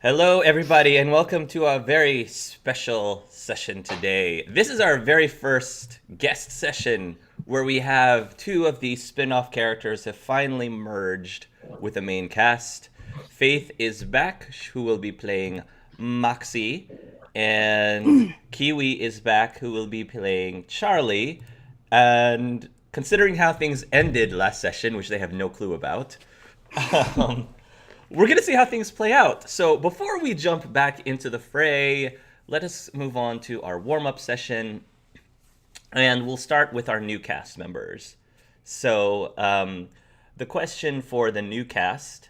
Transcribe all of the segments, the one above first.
Hello, everybody, and welcome to a very special session today. This is our very first guest session where we have two of the spin off characters have finally merged with the main cast. Faith is back, who will be playing Moxie, and Kiwi is back, who will be playing Charlie. And considering how things ended last session, which they have no clue about, um, we're going to see how things play out. So before we jump back into the fray, let us move on to our warm-up session, and we'll start with our new cast members. So the question for the new cast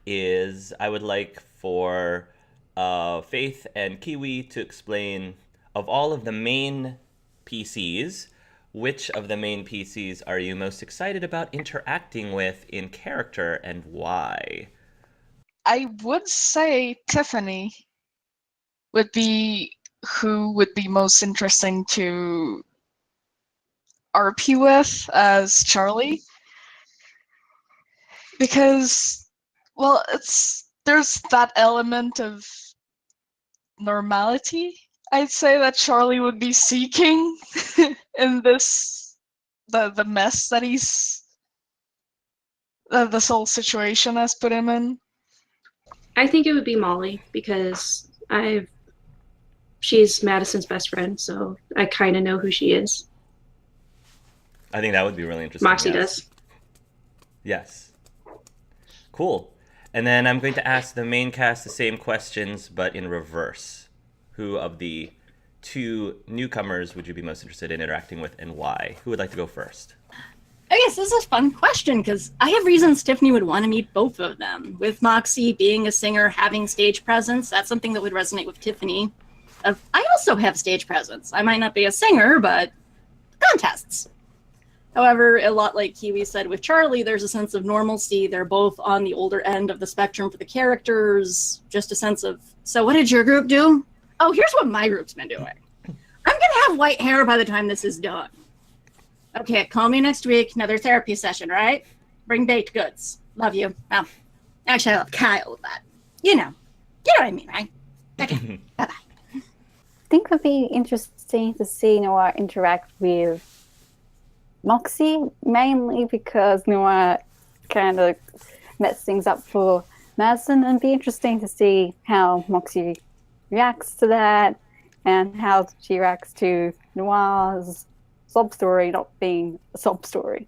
is, I would like for Faith and Kiwi to explain, of all of the main PCs, which of the main PCs are you most excited about interacting with in character and why? I would say Tiffany would be who would be most interesting to RP with as Charlie, because there's that element of normality I'd say that Charlie would be seeking in the mess that this whole situation has put him in. I think it would be Molly because she's Madison's best friend, so I kind of know who she is. I think that would be really interesting. Moxie does. Yes. Cool. And then I'm going to ask the main cast the same questions, but in reverse. Who of the two newcomers would you be most interested in interacting with, and why? Who would like to go first? I guess this is a fun question because I have reasons Tiffany would want to meet both of them. With Moxie being a singer, having stage presence, that's something that would resonate with Tiffany. I also have stage presence. I might not be a singer, but contests. However, a lot like Kiwi said with Charlie, there's a sense of normalcy. They're both on the older end of the spectrum for the characters. Just a sense of, so what did your group do? Oh, here's what my group's been doing. I'm going to have white hair by the time this is done. Okay, call me next week. Another therapy session, right? Bring baked goods. Love you. Well, actually, I love Kyle with that. You know what I mean, right? Okay, bye-bye. I think it would be interesting to see Noah interact with Moxie, mainly because Noah kind of messed things up for Madison, and it'd be interesting to see how Moxie reacts to that and how she reacts to Noah's sob story not being a sob story.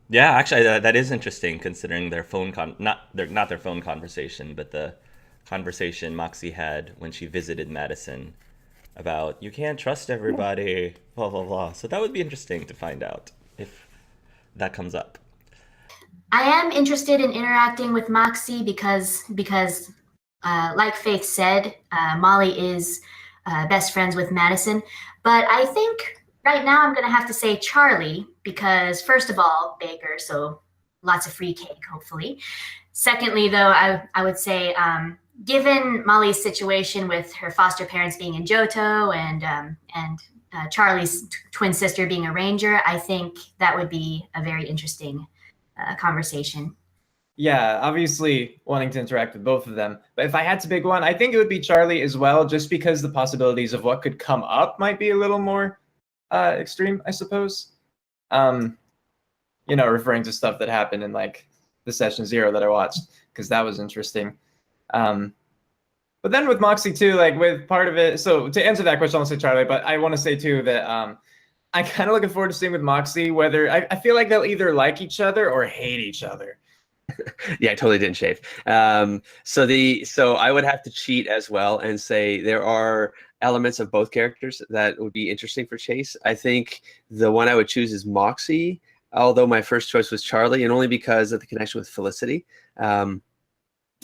Yeah, actually, that is interesting considering their not their phone conversation, but the conversation Moxie had when she visited Madison about you can't trust everybody, blah blah blah. So that would be interesting to find out if that comes up. I am interested in interacting with Moxie because like Faith said, Molly is best friends with Madison, but I think right now I'm going to have to say Charlie because, first of all, baker, so lots of free cake, hopefully. Secondly, though, I would say, given Molly's situation with her foster parents being in Johto and Charlie's twin sister being a ranger, I think that would be a very interesting conversation. Yeah, obviously wanting to interact with both of them. But if I had to pick one, I think it would be Charlie as well, just because the possibilities of what could come up might be a little more extreme, I suppose. Referring to stuff that happened in like the session 0 that I watched, because that was interesting. But then with Moxie too, like with part of it, so to answer that question, I'll say Charlie, but I want to say too that I'm kind of looking forward to seeing with Moxie whether I feel like they'll either like each other or hate each other. Yeah, I totally didn't shave. So I would have to cheat as well and say there are elements of both characters that would be interesting for Chase. I think the one I would choose is Moxie, although my first choice was Charlie, and only because of the connection with Felicity. I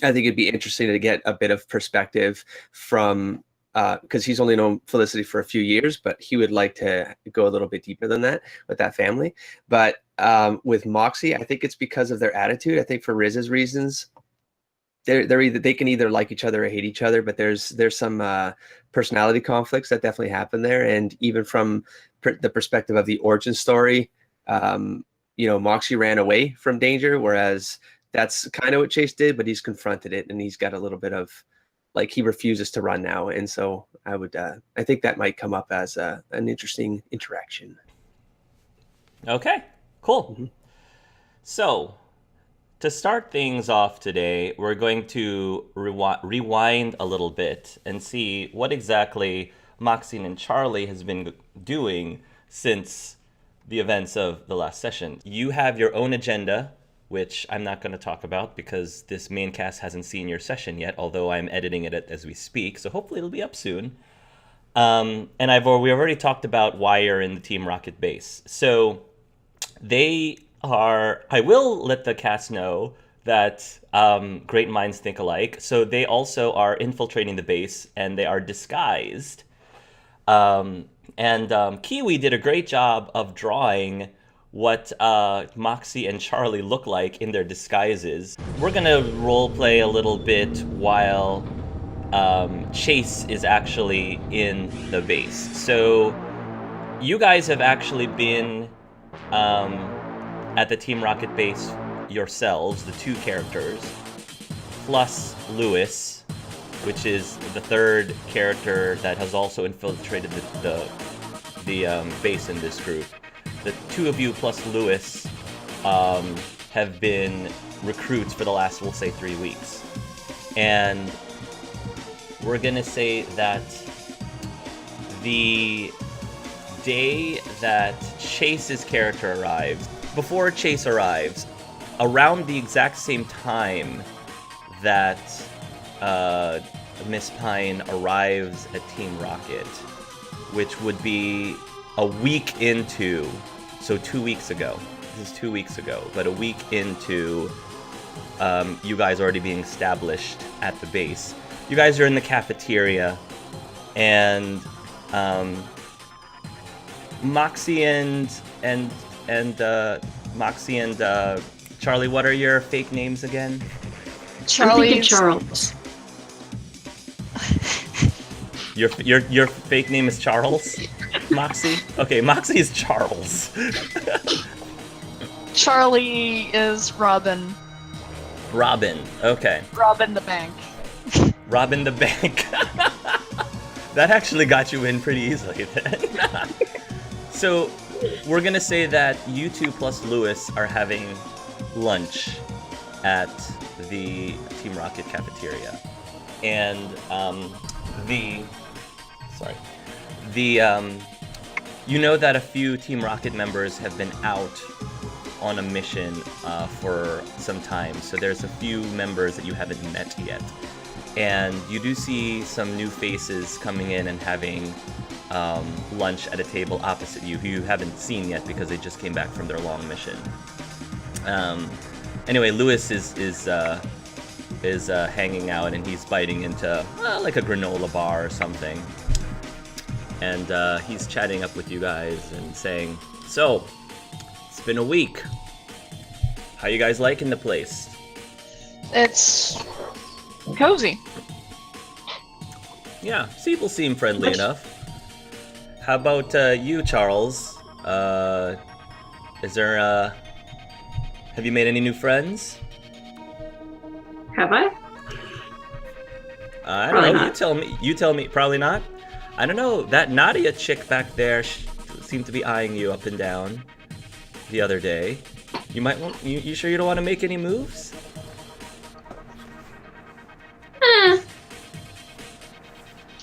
think it'd be interesting to get a bit of perspective from because he's only known Felicity for a few years, but he would like to go a little bit deeper than that with that family. But with Moxie, I think it's because of their attitude. I think for Riz's reasons, they can either like each other or hate each other, but there's some personality conflicts that definitely happen there. And even from the perspective of the origin story, Moxie ran away from danger, whereas that's kind of what Chase did, but he's confronted it and he's got a little bit of like he refuses to run now, and so I think that might come up as an interesting interaction. Okay, cool. Mhm. So, to start things off today, we're going to rewind a little bit and see what exactly Moxie and Charlie has been doing since the events of the last session. You have your own agenda, which I'm not going to talk about because this main cast hasn't seen your session yet, although I'm editing it as we speak, so hopefully it'll be up soon. And we already talked about why you're in the Team Rocket base. So I will let the cast know that great minds think alike. So they also are infiltrating the base, and they are disguised. Kiwi did a great job of drawing what Moxie and Charlie look like in their disguises. We're gonna role play a little bit while Chase is actually in the base. So you guys have actually been at the Team Rocket base yourselves, the two characters, plus Lewis, which is the third character that has also infiltrated the base in this group. The two of you plus Lewis have been recruits for the last, we'll say, 3 weeks. And we're gonna say that the day that Chase's character arrives, before Chase arrives, around the exact same time that Miss Pine arrives at Team Rocket, which would be a week into, so 2 weeks ago. This is 2 weeks ago, but a week into you guys already being established at the base. You guys are in the cafeteria, and Moxie and Charlie, what are your fake names again? I'm thinking Charles. Your fake name is Charles? Moxie? Okay, Moxie is Charles. Charlie is Robin. Robin, okay. Robin the bank. Robin the bank. That actually got you in pretty easily then. So, we're gonna say that you two plus Lewis are having lunch at the Team Rocket cafeteria. And you know that a few Team Rocket members have been out on a mission for some time. So there's a few members that you haven't met yet. And you do see some new faces coming in and having lunch at a table opposite you, who you haven't seen yet because they just came back from their long mission. Anyway, Lewis is hanging out, and he's biting into like a granola bar or something. And he's chatting up with you guys and saying, "So, it's been a week. How you guys liking the place?" It's cozy. Yeah, people seem friendly enough. How about you, Charles? Have you made any new friends? Have I? I don't Probably know. not. You tell me. Probably not. I don't know. That Nadia chick back there seemed to be eyeing you up and down the other day. You might want. You sure you don't want to make any moves?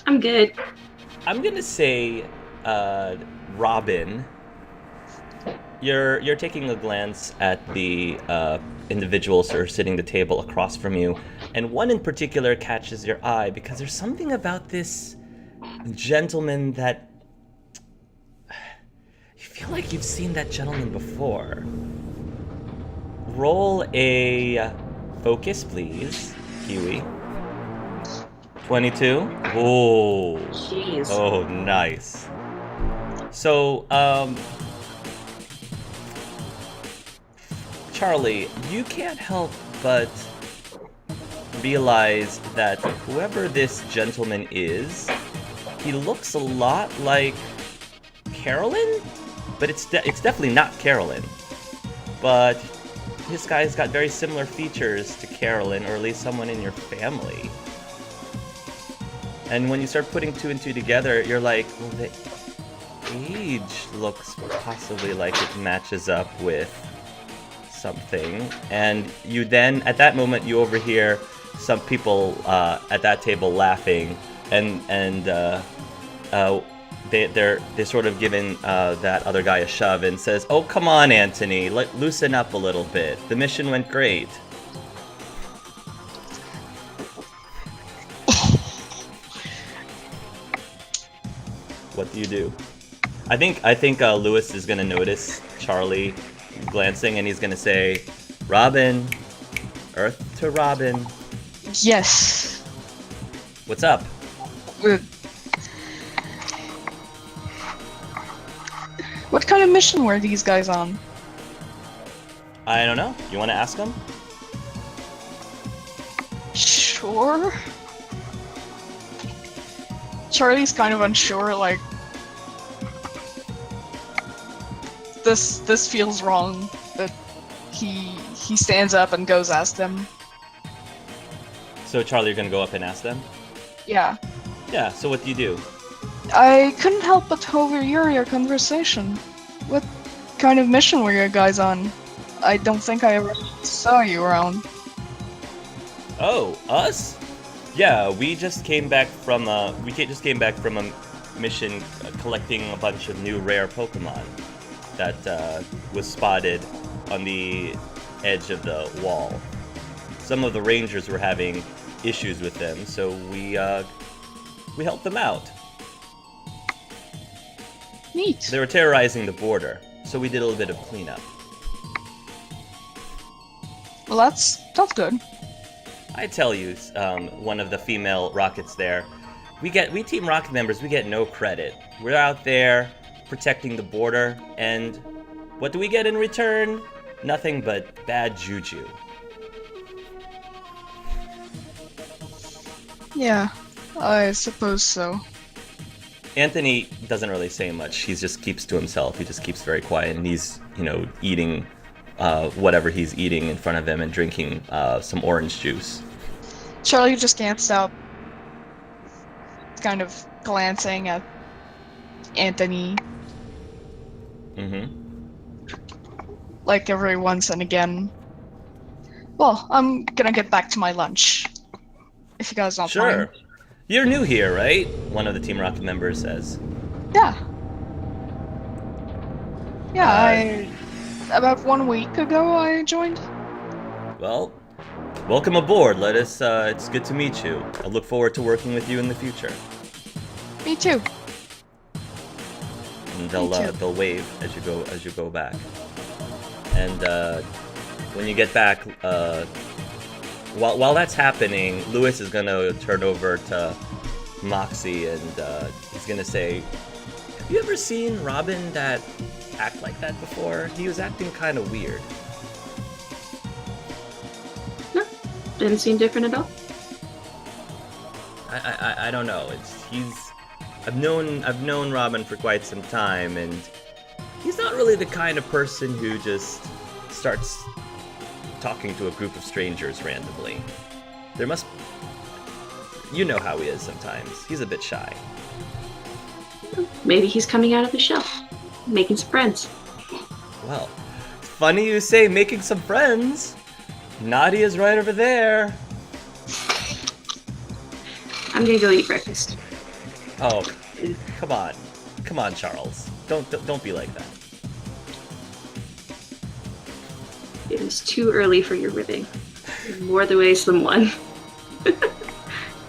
I'm good. I'm gonna say, Robin. You're taking a glance at the individuals who are sitting at the table across from you, and one in particular catches your eye because there's something about this gentleman that you feel like you've seen that gentleman before. Roll a focus, please, Kiwi. 22. Oh. Jeez. Oh, nice. So, Charlie, you can't help but realize that whoever this gentleman is, he looks a lot like Carolyn, but it's definitely not Carolyn. But this guy's got very similar features to Carolyn, or at least someone in your family. And when you start putting two and two together, you're like, well, the age looks possibly like it matches up with something. And you then, at that moment, you overhear some people at that table laughing, and they're sort of giving that other guy a shove and says, "Oh, come on, Anthony, loosen up a little bit. The mission went great." What do you do? I think Lewis is gonna notice Charlie glancing, and he's gonna say, "Robin, Earth to Robin." Yes. What's up? What kind of mission were these guys on? I don't know. You want to ask him? Sure. Charlie's kind of unsure, like... This feels wrong, but he stands up and goes ask them. So Charlie, you're gonna go up and ask them? Yeah. Yeah, so what do you do? I couldn't help but overhear your conversation. What kind of mission were you guys on? I don't think I ever saw you around. Oh, us? Yeah, we just came back from a mission collecting a bunch of new rare Pokemon that was spotted on the edge of the wall. Some of the rangers were having issues with them, so we helped them out. Neat. They were terrorizing the border, so we did a little bit of cleanup. Well, that's good. I tell you, one of the female Rockets there, we Team Rocket members, we get no credit. We're out there protecting the border, and what do we get in return? Nothing but bad juju. Yeah, I suppose so. Anthony doesn't really say much. He just keeps to himself. He just keeps very quiet, and he's, eating whatever he's eating in front of him and drinking some orange juice. Charlie just can't stop kind of glancing at Anthony. Mm-hmm. Like every once and again. Well, I'm gonna get back to my lunch. If you guys don't Sure. mind. You're new here, right? One of the Team Rocket members says. Yeah. Yeah, about 1 week ago I joined. Well, welcome aboard. It's good to meet you. I look forward to working with you in the future. Me too. And Me too. they'll wave as you go back. And when you get back, while that's happening, Lewis is gonna turn over to Moxie and he's gonna say, "Have you ever seen Robin that act like that before? He was acting kind of weird." No, didn't seem different at all. I don't know. I've known Robin for quite some time, and he's not really the kind of person who just starts talking to a group of strangers randomly. You know how he is sometimes. He's a bit shy. Maybe he's coming out of the shell, making some friends. Well, funny you say making some friends. Naughty is right over there. I'm gonna go eat breakfast. Oh, come on, Charles. Don't be like that. It is too early for your ribbing. More the ways than one.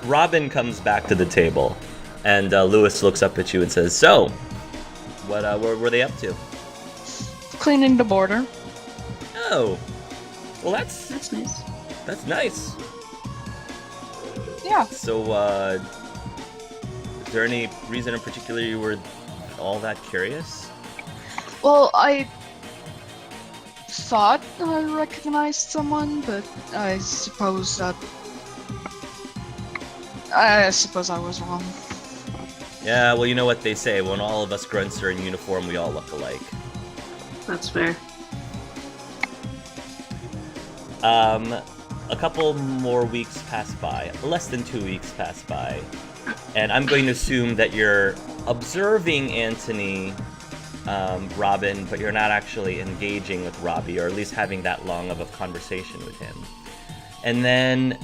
Robin comes back to the table, and Lewis looks up at you and says, "So, what were they up to?" Cleaning the border. Oh, well that's nice. That's nice. Yeah. So, is there any reason in particular you were all that curious? Well, I thought I recognized someone, but I suppose I was wrong. Yeah, well, you know what they say. When all of us grunts are in uniform, we all look alike. That's fair. A couple more weeks pass by. Less than 2 weeks pass by. and I'm going to assume that you're observing Anthony, Robin, but you're not actually engaging with Robbie, or at least having that long of a conversation with him. And then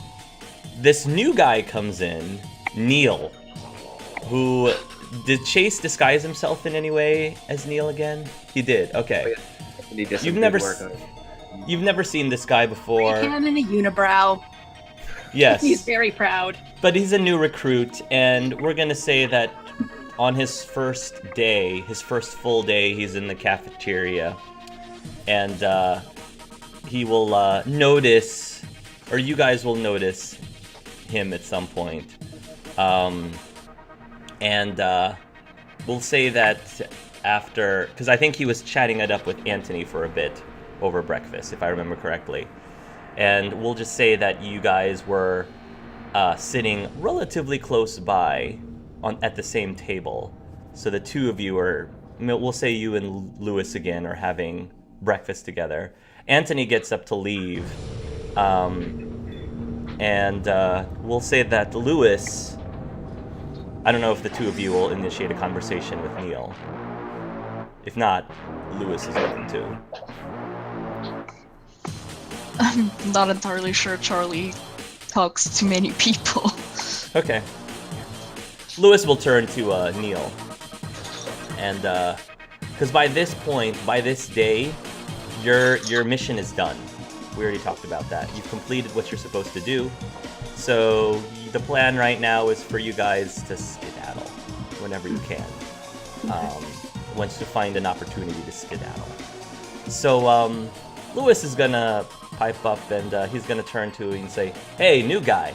this new guy comes in, Neil, who... Did Chase disguise himself in any way as Neil again? He did, okay. Oh, yeah. And he did some You've good never work on it. You've never seen this guy before. Him in a unibrow. Yes. He's very proud. But he's a new recruit, and we're gonna say that on his first day, his first full day, he's in the cafeteria, and he will notice, or you guys will notice him at some point. And we'll say that after, because I think he was chatting it up with Anthony for a bit over breakfast, if I remember correctly. And we'll just say that you guys were sitting relatively close by at the same table. So the two of you are, we'll say you and Lewis again are having breakfast together. Anthony gets up to leave. And we'll say that Lewis... I don't know if the two of you will initiate a conversation with Neil. If not, Lewis is open too. I'm not entirely sure Charlie talks to many people. Okay. Lewis will turn to Neil. And, because by this point, by this day, your mission is done. We already talked about that. You've completed what you're supposed to do. So the plan right now is for you guys to skedaddle whenever you can. Once you find an opportunity to skedaddle. So Lewis is gonna pipe up and he's gonna turn to you and say, "Hey, new guy."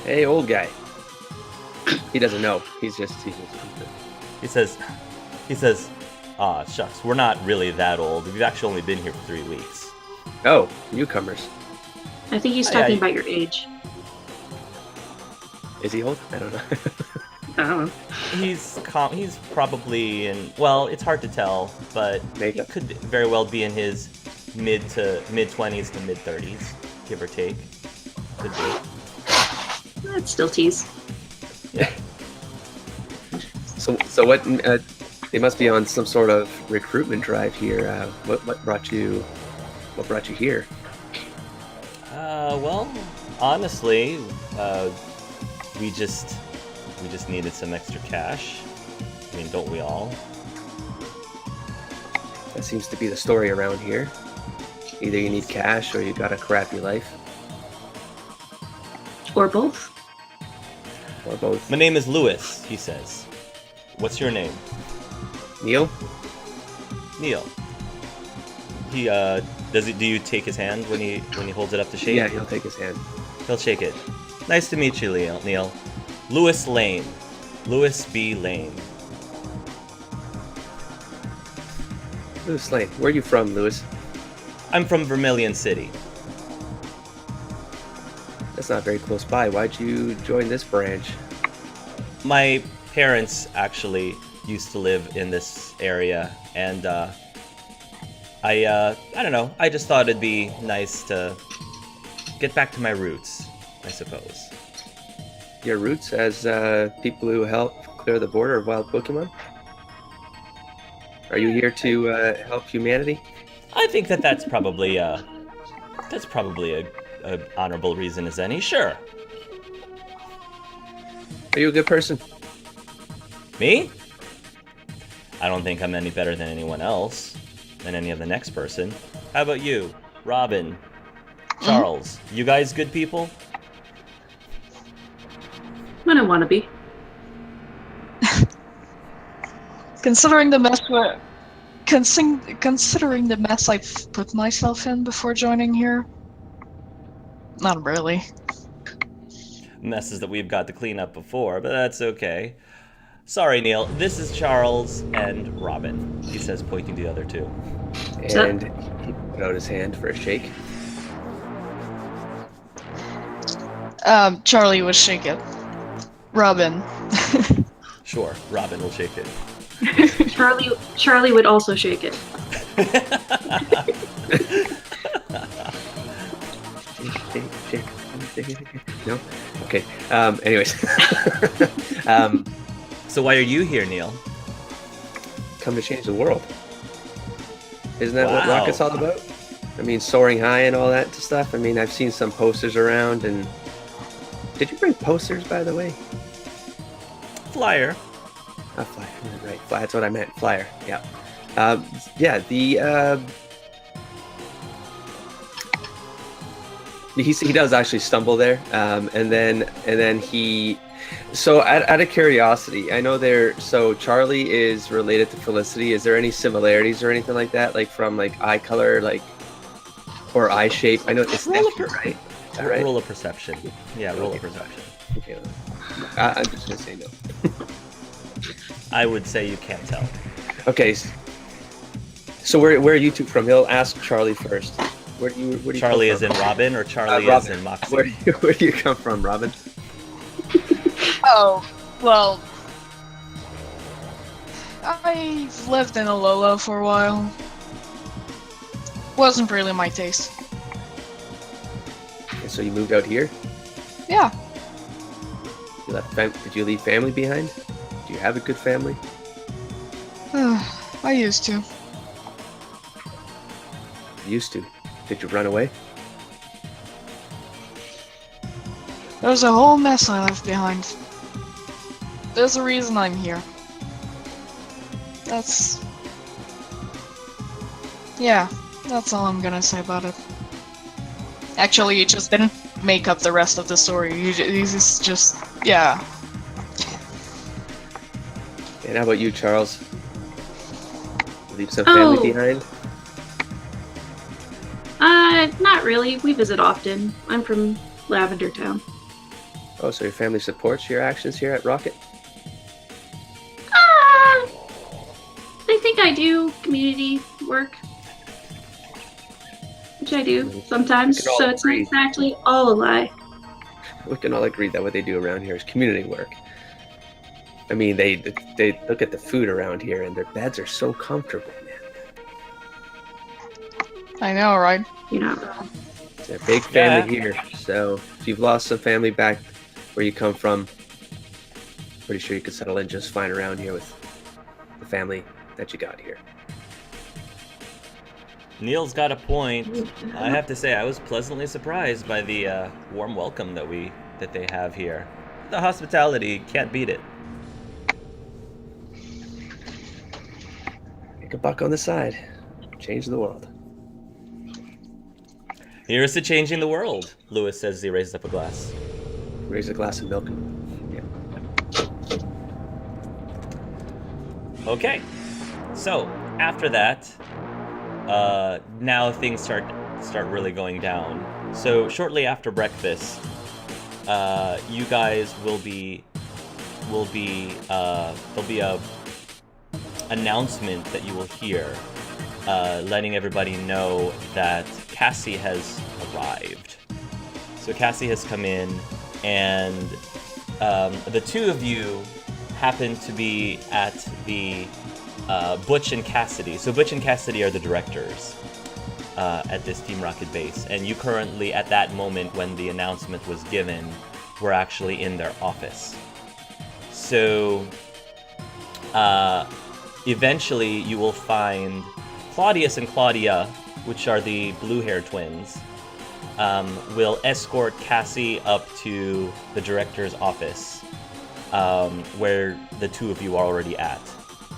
Hey, old guy. He doesn't know. He says, shucks, we're not really that old. We've actually only been here for 3 weeks. Oh, newcomers. I think he's talking about your age. Is he old? I don't know. I don't know. He's probably in, well, it's hard to tell, but Makeup. he could very well be in his mid 20s to mid 30s, give or take. Could be. That's still tease. Yeah. So what? They must be on some sort of recruitment drive here. What brought you here? Well, honestly, we just needed some extra cash. I mean, don't we all? That seems to be the story around here. Either you need cash or you got a crappy life. Or both. Or both. My name is Lewis, he says. What's your name? Neil? Neil. He do you take his hand when he holds it up to shake? Yeah, he'll take his hand. He'll shake it. Nice to meet you, Neil. Lewis Lane. Lewis B. Lane. Lewis Lane. Where are you from, Lewis? I'm from Vermilion City. That's not very close by. Why'd you join this branch? My parents actually used to live in this area, and I don't know. I just thought it'd be nice to get back to my roots, I suppose. Your roots as people who help clear the border of wild Pokemon? Are you here to help humanity? I think that's probably a honorable reason as any. Sure. Are you a good person? Me? I don't think I'm any better than anyone else, than any of the next person. How about you, Robin, Charles? You guys good people? I don't want to be. Considering the mess I've put myself in before joining here, not really. Messes that we've got to clean up before, but that's okay. Sorry, Neil. This is Charles and Robin, he says, pointing to the other two. And he put out his hand for a shake. Charlie would shake it. Robin. Sure, Robin will shake it. Charlie would also shake it. Shake. No? Okay. Anyways. So why are you here, Neil? Come to change the world. Isn't that what Wow. Rocket's all about? I mean, soaring high and all that stuff. I mean, I've seen some posters around, and did you bring posters, by the way? Flyer. Flyer. Right. That's what I meant. Flyer. Yeah. Yeah. He does actually stumble there, and then he. So out of curiosity, I know so Charlie is related to Felicity. Is there any similarities or anything like that, like from like eye color, like or eye shape? I know it's nephew, right? Is that right? Roll of perception. Yeah, roll of perception. Okay. I'm just gonna say no. I would say you can't tell. Okay. So where are you two from? He'll ask Charlie first. Where do you Charlie come is from? in Robin, or Charlie Robin. is in Moxie? Where do you come from, Robin? Oh, well, I've lived in Alola for a while. Wasn't really my taste. And so you moved out here? Yeah. Did you leave family behind? Do you have a good family? I used to. Used to. Did you run away? There's a whole mess I left behind. There's a reason I'm here. Yeah, that's all I'm gonna say about it. Actually, you just didn't make up the rest of the story. He's just, yeah. And how about you, Charles? Leave some family behind? Not really. We visit often. I'm from Lavender Town. Oh, so your family supports your actions here at Rocket? I think I do community work. Which I do sometimes, We can all so it's not agree. exactly all a lie. We can all agree that what they do around here is community work. I mean, they look at the food around here, and their beds are so comfortable, man. I know, right? You're not wrong. They're a big family here, so if you've lost some family back where you come from, pretty sure you could settle in just fine around here with the family that you got here. Neil's got a point. I have to say, I was pleasantly surprised by the warm welcome that they have here. The hospitality, can't beat it. Make a buck on the side. Change the world. Here's to changing the world, Lewis says as he raises up a glass. Raise a glass of milk. Yeah. Okay, so after that, now things start really going down. So shortly after breakfast, you guys there'll be a announcement that you will hear, letting everybody know that Cassie has arrived. So Cassie has come in, and the two of you happen to be at the Butch and Cassidy. So Butch and Cassidy are the directors at this Team Rocket base, and you currently, at that moment when the announcement was given, were actually in their office. So eventually you will find Claudius and Claudia, which are the blue-haired twins, will escort Cassie up to the director's office, where the two of you are already at.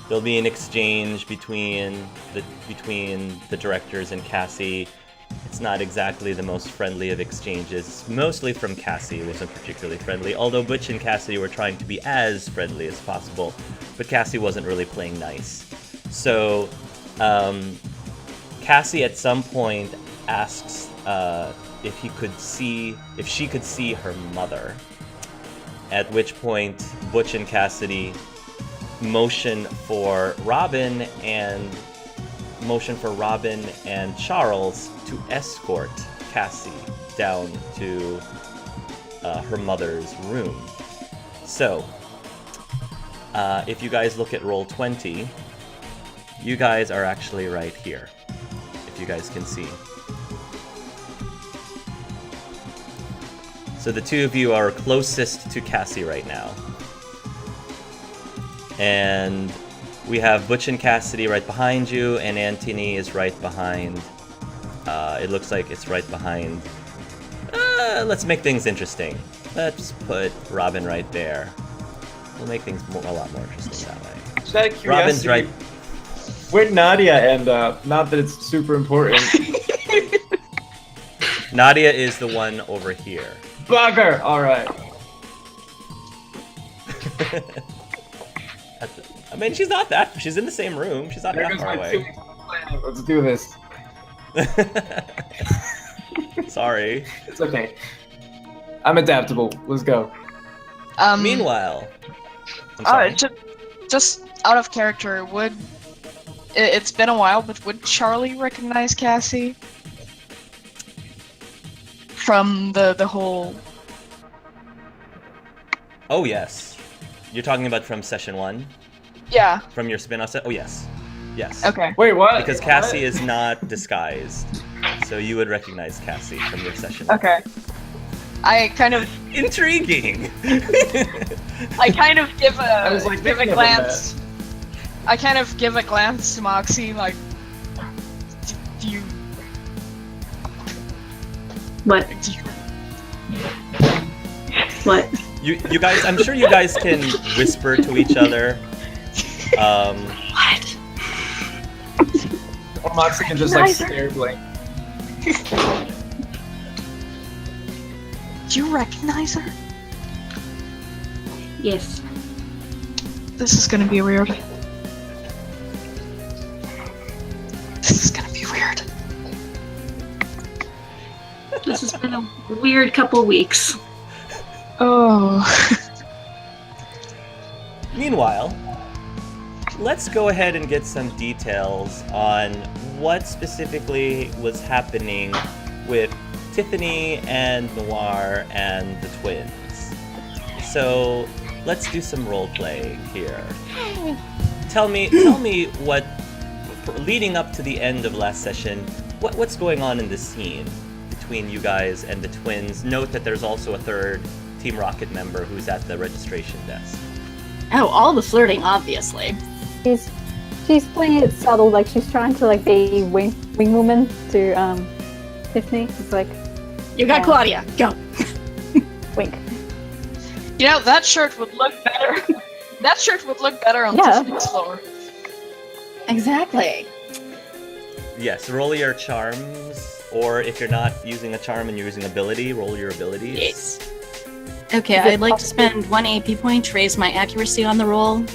There'll be an exchange between the directors and Cassie. It's not exactly the most friendly of exchanges. Mostly from Cassie, it wasn't particularly friendly, although Butch and Cassidy were trying to be as friendly as possible, but Cassie wasn't really playing nice. So, Cassie at some point asks if she could see her mother, at which point Butch and Cassidy motion for Robin and Charles to escort Cassie down to her mother's room. So, if you guys look at roll 20, you guys are actually right here, if you guys can see. So the two of you are closest to Cassie right now. And we have Butch and Cassidy right behind you, and Antony is right behind. It looks like it's right behind. Let's make things interesting. Let's put Robin right there. We'll make things a lot more interesting that way. Just out of curiosity, Robin's right. where'd Nadia end up? Not that it's super important. Nadia is the one over here. Bugger! Alright. I mean, she's not that. She's in the same room. She's not There that goes far my away. 2 weeks of planning. Let's do this. Sorry. It's okay. I'm adaptable. Let's go. Meanwhile, I'm sorry. Just out of character, it's been a while, but would Charlie recognize Cassie from the whole? Oh yes, you're talking about from session 1, Yeah. from your spin-off set. Oh yes, yes. Okay. Wait, what? Because Cassie is not disguised, so you would recognize Cassie from your session. 1. Okay. I kind of Intriguing. give I was, like, give a thinking of glance. I kind of give a glance to Moxie, like, do you What? What? You guys, I'm sure you guys can whisper to each other. What? Or Moxie can just like stare blank. Do you recognize her? Yes. This is gonna be weird. This is gonna be weird. This has been a weird couple weeks. Oh. Meanwhile, let's go ahead and get some details on what specifically was happening with Tiffany and Noir and the twins. So let's do some role playing here. Tell me what, leading up to the end of last session, what's going on in this scene between you guys and the twins? Note that there's also a third Team Rocket member who's at the registration desk. Oh, all the flirting, obviously. She's playing it subtle, like she's trying to like be wing woman to Tiffany. It's like You got Claudia. Go. wink. You know, that shirt would look better. That shirt would look better on Yeah. Tiffany's floor. Exactly. Yes, roll your charms, or if you're not using a charm and you're using ability, roll your abilities. Yes. Okay, Is it I'd like to possible- spend 1 AP point to raise my accuracy on the roll.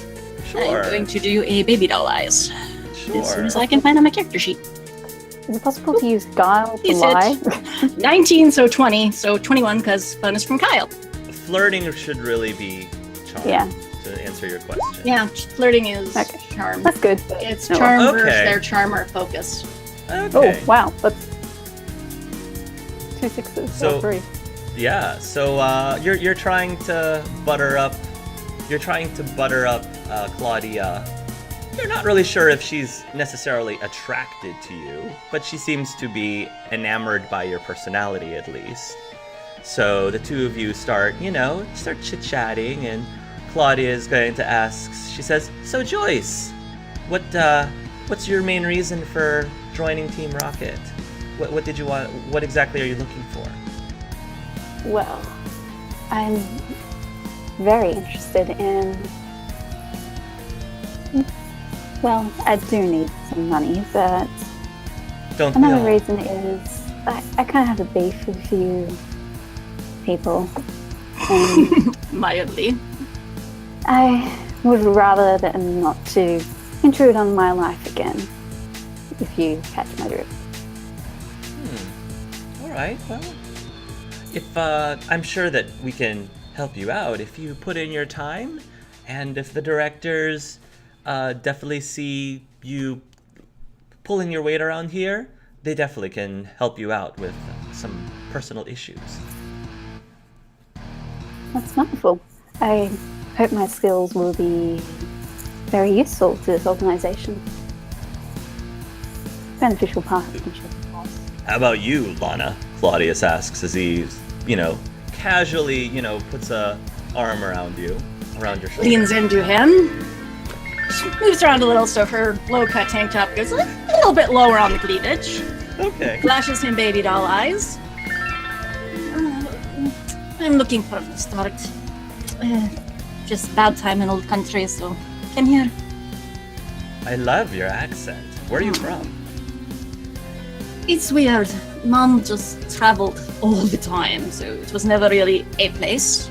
Sure. I'm going to do a baby doll eyes as soon as Sure. I can find on my character sheet. Is it possible to use guile to Use lie? it. 19, so 20, so 21 because bonus from Kyle. Flirting should really be charm. Yeah. To answer your question. Yeah, flirting is Okay. charm. That's good. It's Oh, charm well. versus Okay. their charmer focus. Okay. Oh wow, that's 2 6s. So- 3. Yeah. So you're trying to butter up. You're trying to butter up Claudia. You're not really sure if she's necessarily attracted to you, but she seems to be enamored by your personality at least. So the two of you start chit-chatting, and Claudia is going to ask, she says, "So Joyce, what's your main reason for joining Team Rocket? What did you want? What exactly are you looking for?" Well, I'm very interested in. Well, I do need some money, but Don't we another all? reason is I kind of have a beef with a few people, and Mildly. I would rather than not to intrude on my life again, if you catch my drift. All right. Well, if I'm sure that we can help you out if you put in your time, and if the directors definitely see you pulling your weight around here, they definitely can help you out with some personal issues. That's wonderful. I hope my skills will be very useful to this organization. Beneficial partnership, of course. How about you, Lana? Claudius asks as he, casually, puts a arm around your shoulder. Leans into him. She moves around a little so her low-cut tank top goes a little bit lower on the cleavage. Okay. Flashes him baby doll eyes. I'm looking for the start. Just bad time in old country, so come here. I love your accent. Where are you from? It's weird. Mom just traveled all the time, so it was never really a place.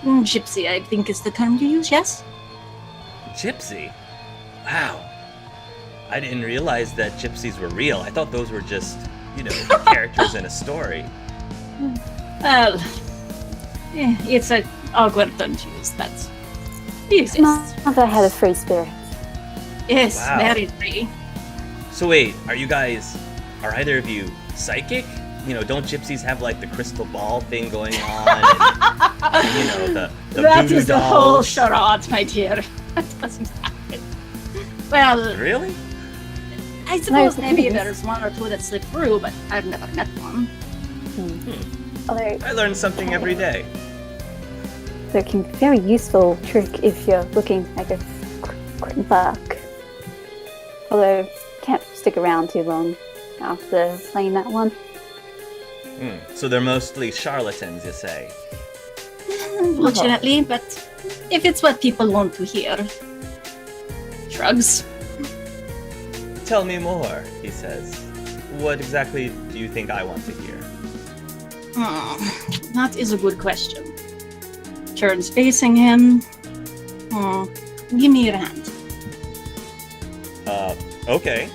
Gypsy, I think is the term you use, yes? Gypsy? Wow. I didn't realize that gypsies were real. I thought those were just, characters in a story. Well, it's an awkward term to use, but it exists. Mother had a free spirit. Yes, Wow. very free. So wait, are either of you psychic? Don't gypsies have like the crystal ball thing going on? And, the That voodoo is the whole dolls? charade, my dear. That doesn't happen. Well, Really? I suppose No, maybe please. there's one or two that slip through, but I've never met one. Although I learn something every day. it can be a very useful trick if you're looking like a quick buck. Although can't stick around too long after playing that one. So they're mostly charlatans, you say? Unfortunately, but if it's what people want to hear. Shrugs. Tell me more, he says. What exactly do you think I want to hear? That is a good question. Turns facing him. Give me your hand. Okay.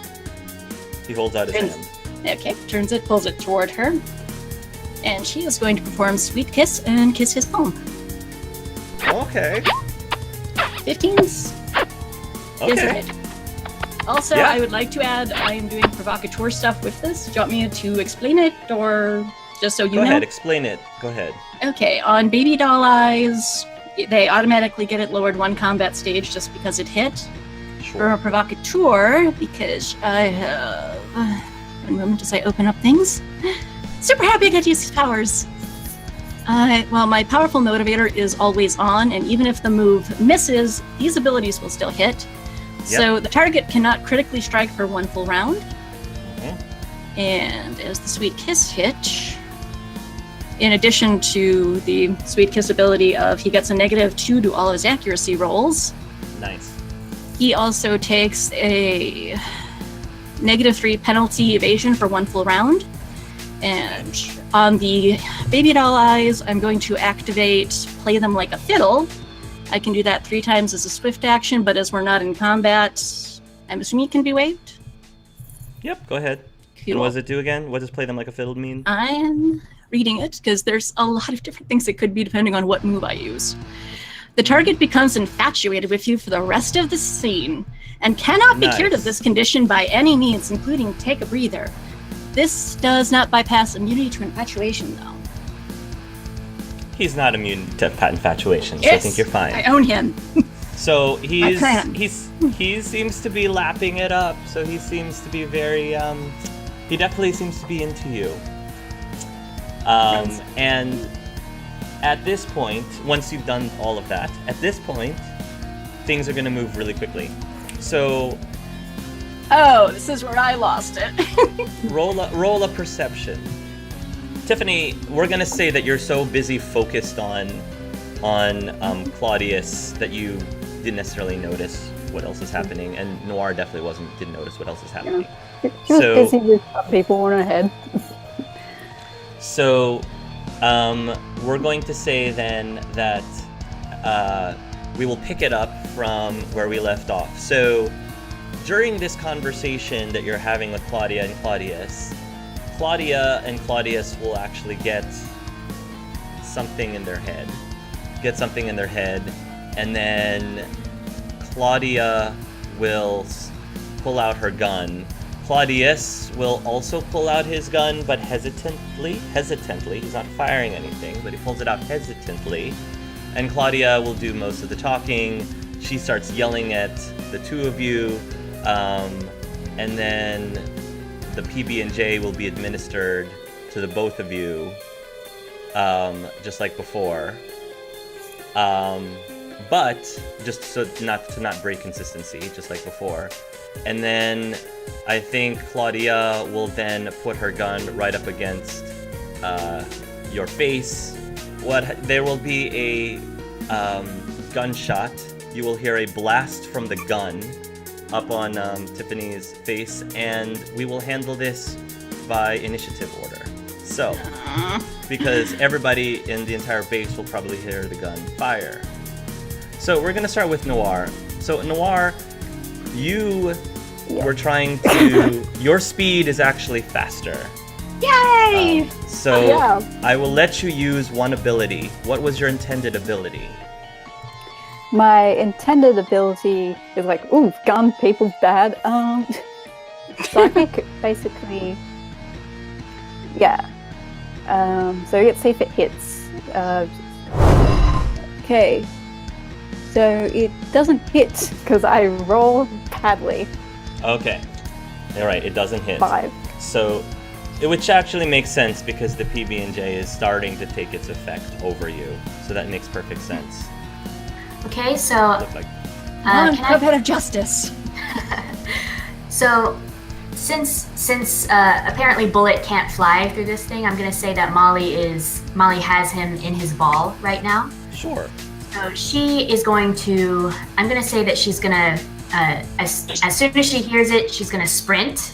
He holds out his Turns- hand. Okay, turns it, pulls it toward her. And she is going to perform Sweet Kiss and kiss his palm. Okay. 15s. Is a Okay. hit. Also, Yeah. I would like to add, I am doing provocateur stuff with this. Do you want me to explain it, or just so you Go know? ahead, explain it. Go ahead. Okay, on Baby Doll Eyes, they automatically get it lowered one combat stage just because it hit. For Sure. a provocateur, because I have... one moment as I open up things. Super happy I get to use these powers. Well, my powerful motivator is always on, and even if the move misses, these abilities will still hit. So the target cannot critically strike for one full round. And as the Sweet Kiss hit, in addition to the Sweet Kiss ability of he gets a -2 to all his accuracy rolls, Nice. he also takes a -3 penalty evasion for one full round. And on the Baby Doll Eyes, I'm going to activate Play Them Like a Fiddle. I can do that 3 times as a swift action, but as we're not in combat, I'm assuming it can be waived. Yep, go ahead. Cool. And what does it do again? What does play them like a fiddle mean? I'm reading it because there's a lot of different things it could be depending on what move I use. The target becomes infatuated with you for the rest of the scene and cannot be cured of Nice. this condition by any means, including take a breather. This does not bypass immunity to infatuation, though. He's not immune to infatuation, so I think you're fine. I own him. So he plan. seems to be lapping it up. So he seems to be very he definitely seems to be into you. And at this point, once you've done all of that, at this point, things are going to move really quickly. So Oh, this is where I lost it. roll a perception. Tiffany, we're going to say that you're so busy focused on Claudius that you didn't necessarily notice what else is happening, and Noir definitely didn't notice what else is happening. She was So- busy with people on her head. So, we're going to say then that we will pick it up from where we left off. So, during this conversation that you're having with Claudia and Claudius will actually get something in their head. And then Claudia will pull out her gun. Claudius will also pull out his gun, but hesitantly. He's not firing anything, but he pulls it out hesitantly. And Claudia will do most of the talking. She starts yelling at the two of you, and then the PB&J will be administered to the both of you. just like before. But just so not to not break consistency, just like before. And then I think Claudia will then put her gun right up against your face. There will be a gunshot. You will hear a blast from the gun up on Tiffany's face, and we will handle this by initiative order. So, because everybody in the entire base will probably hear the gun fire. So we're gonna start with Noir. So Noir, you were trying to. Your speed is actually faster. Yay! I will let you use one ability. What was your intended ability? My intended ability is like, ooh, gun, people's bad. Psychic, basically. Yeah. So let's see if it hits. Okay. So it doesn't hit because I rolled badly. Okay. Alright, it doesn't hit. 5. So, which actually makes sense because the PB&J is starting to take its effect over you. So that makes perfect sense. Okay, so Look like Cuphead of Justice. so since apparently Bullet can't fly through this thing, I'm gonna say that Molly has him in his ball right now. Sure. So she is going to. I'm gonna say that she's gonna. As soon as she hears it, she's gonna sprint.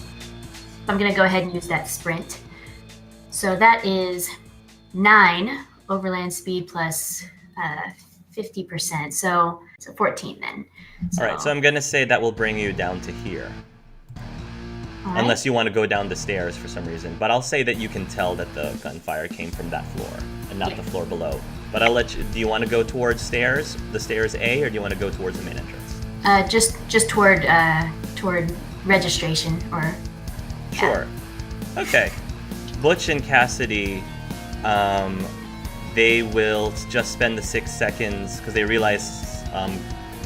I'm gonna go ahead and use that sprint. So that is 9 overland speed plus 50%. So 14 then. All right, so I'm gonna say that will bring you down to here. All right. Unless you want to go down the stairs for some reason. But I'll say that you can tell that the gunfire came from that floor and not the floor below. But I'll let you. Do you want to go towards stairs, the stairs A, or do you want to go towards the main entrance? Just toward registration or. Sure. Okay. Butch and Cassidy, they will just spend the 6 seconds because they realize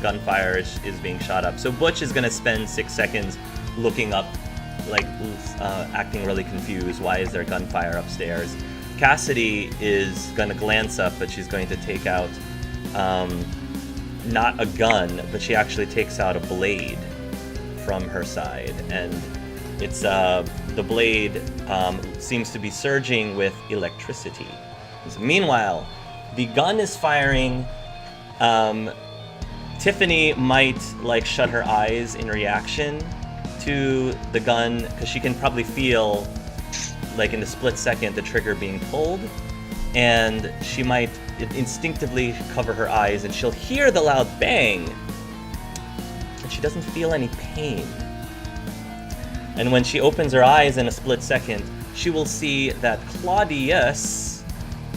gunfire is being shot up. So Butch is gonna spend 6 seconds looking up, like acting really confused. Why is there gunfire upstairs? Cassidy is gonna glance up, but she's going to take out not a gun, but she actually takes out a blade from her side, and it's the blade seems to be surging with electricity. So meanwhile, the gun is firing. Tiffany might like shut her eyes in reaction to the gun because she can probably feel, like in the split second, the trigger being pulled, and she might instinctively cover her eyes, and she'll hear the loud bang, and she doesn't feel any pain. And when she opens her eyes in a split second, she will see that Claudius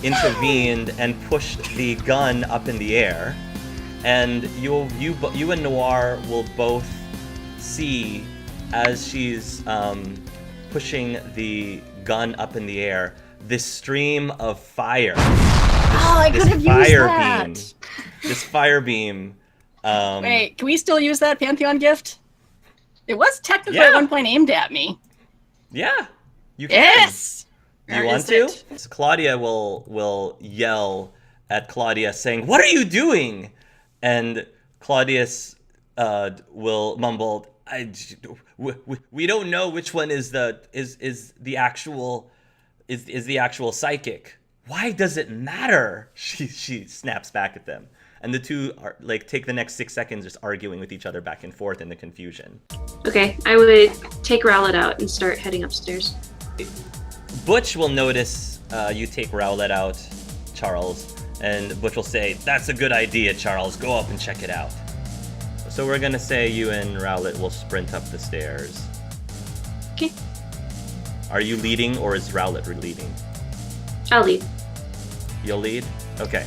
intervened and pushed the gun up in the air, and you and Noir will both see as she's pushing the gun up in the air, this stream of fire. I could have used that. This fire beam. Wait, can we still use that Pantheon gift? It was technically Yeah. at one point aimed at me. Yeah, you can. Yes! You Where want is to? it? So Claudia will yell at Claudia, saying, "What are you doing?" And Claudius will mumble, "We don't know which one is the actual psychic. Why does it matter?" She snaps back at them, and the two are like take the next 6 seconds just arguing with each other back and forth in the confusion. Okay, I would take Rowlet out and start heading upstairs. Butch will notice you take Rowlet out, Charles, and Butch will say, "That's a good idea, Charles. Go up and check it out." So we're gonna say you and Rowlet will sprint up the stairs. Okay. Are you leading, or is Rowlet leading? I'll lead. You'll lead? Okay.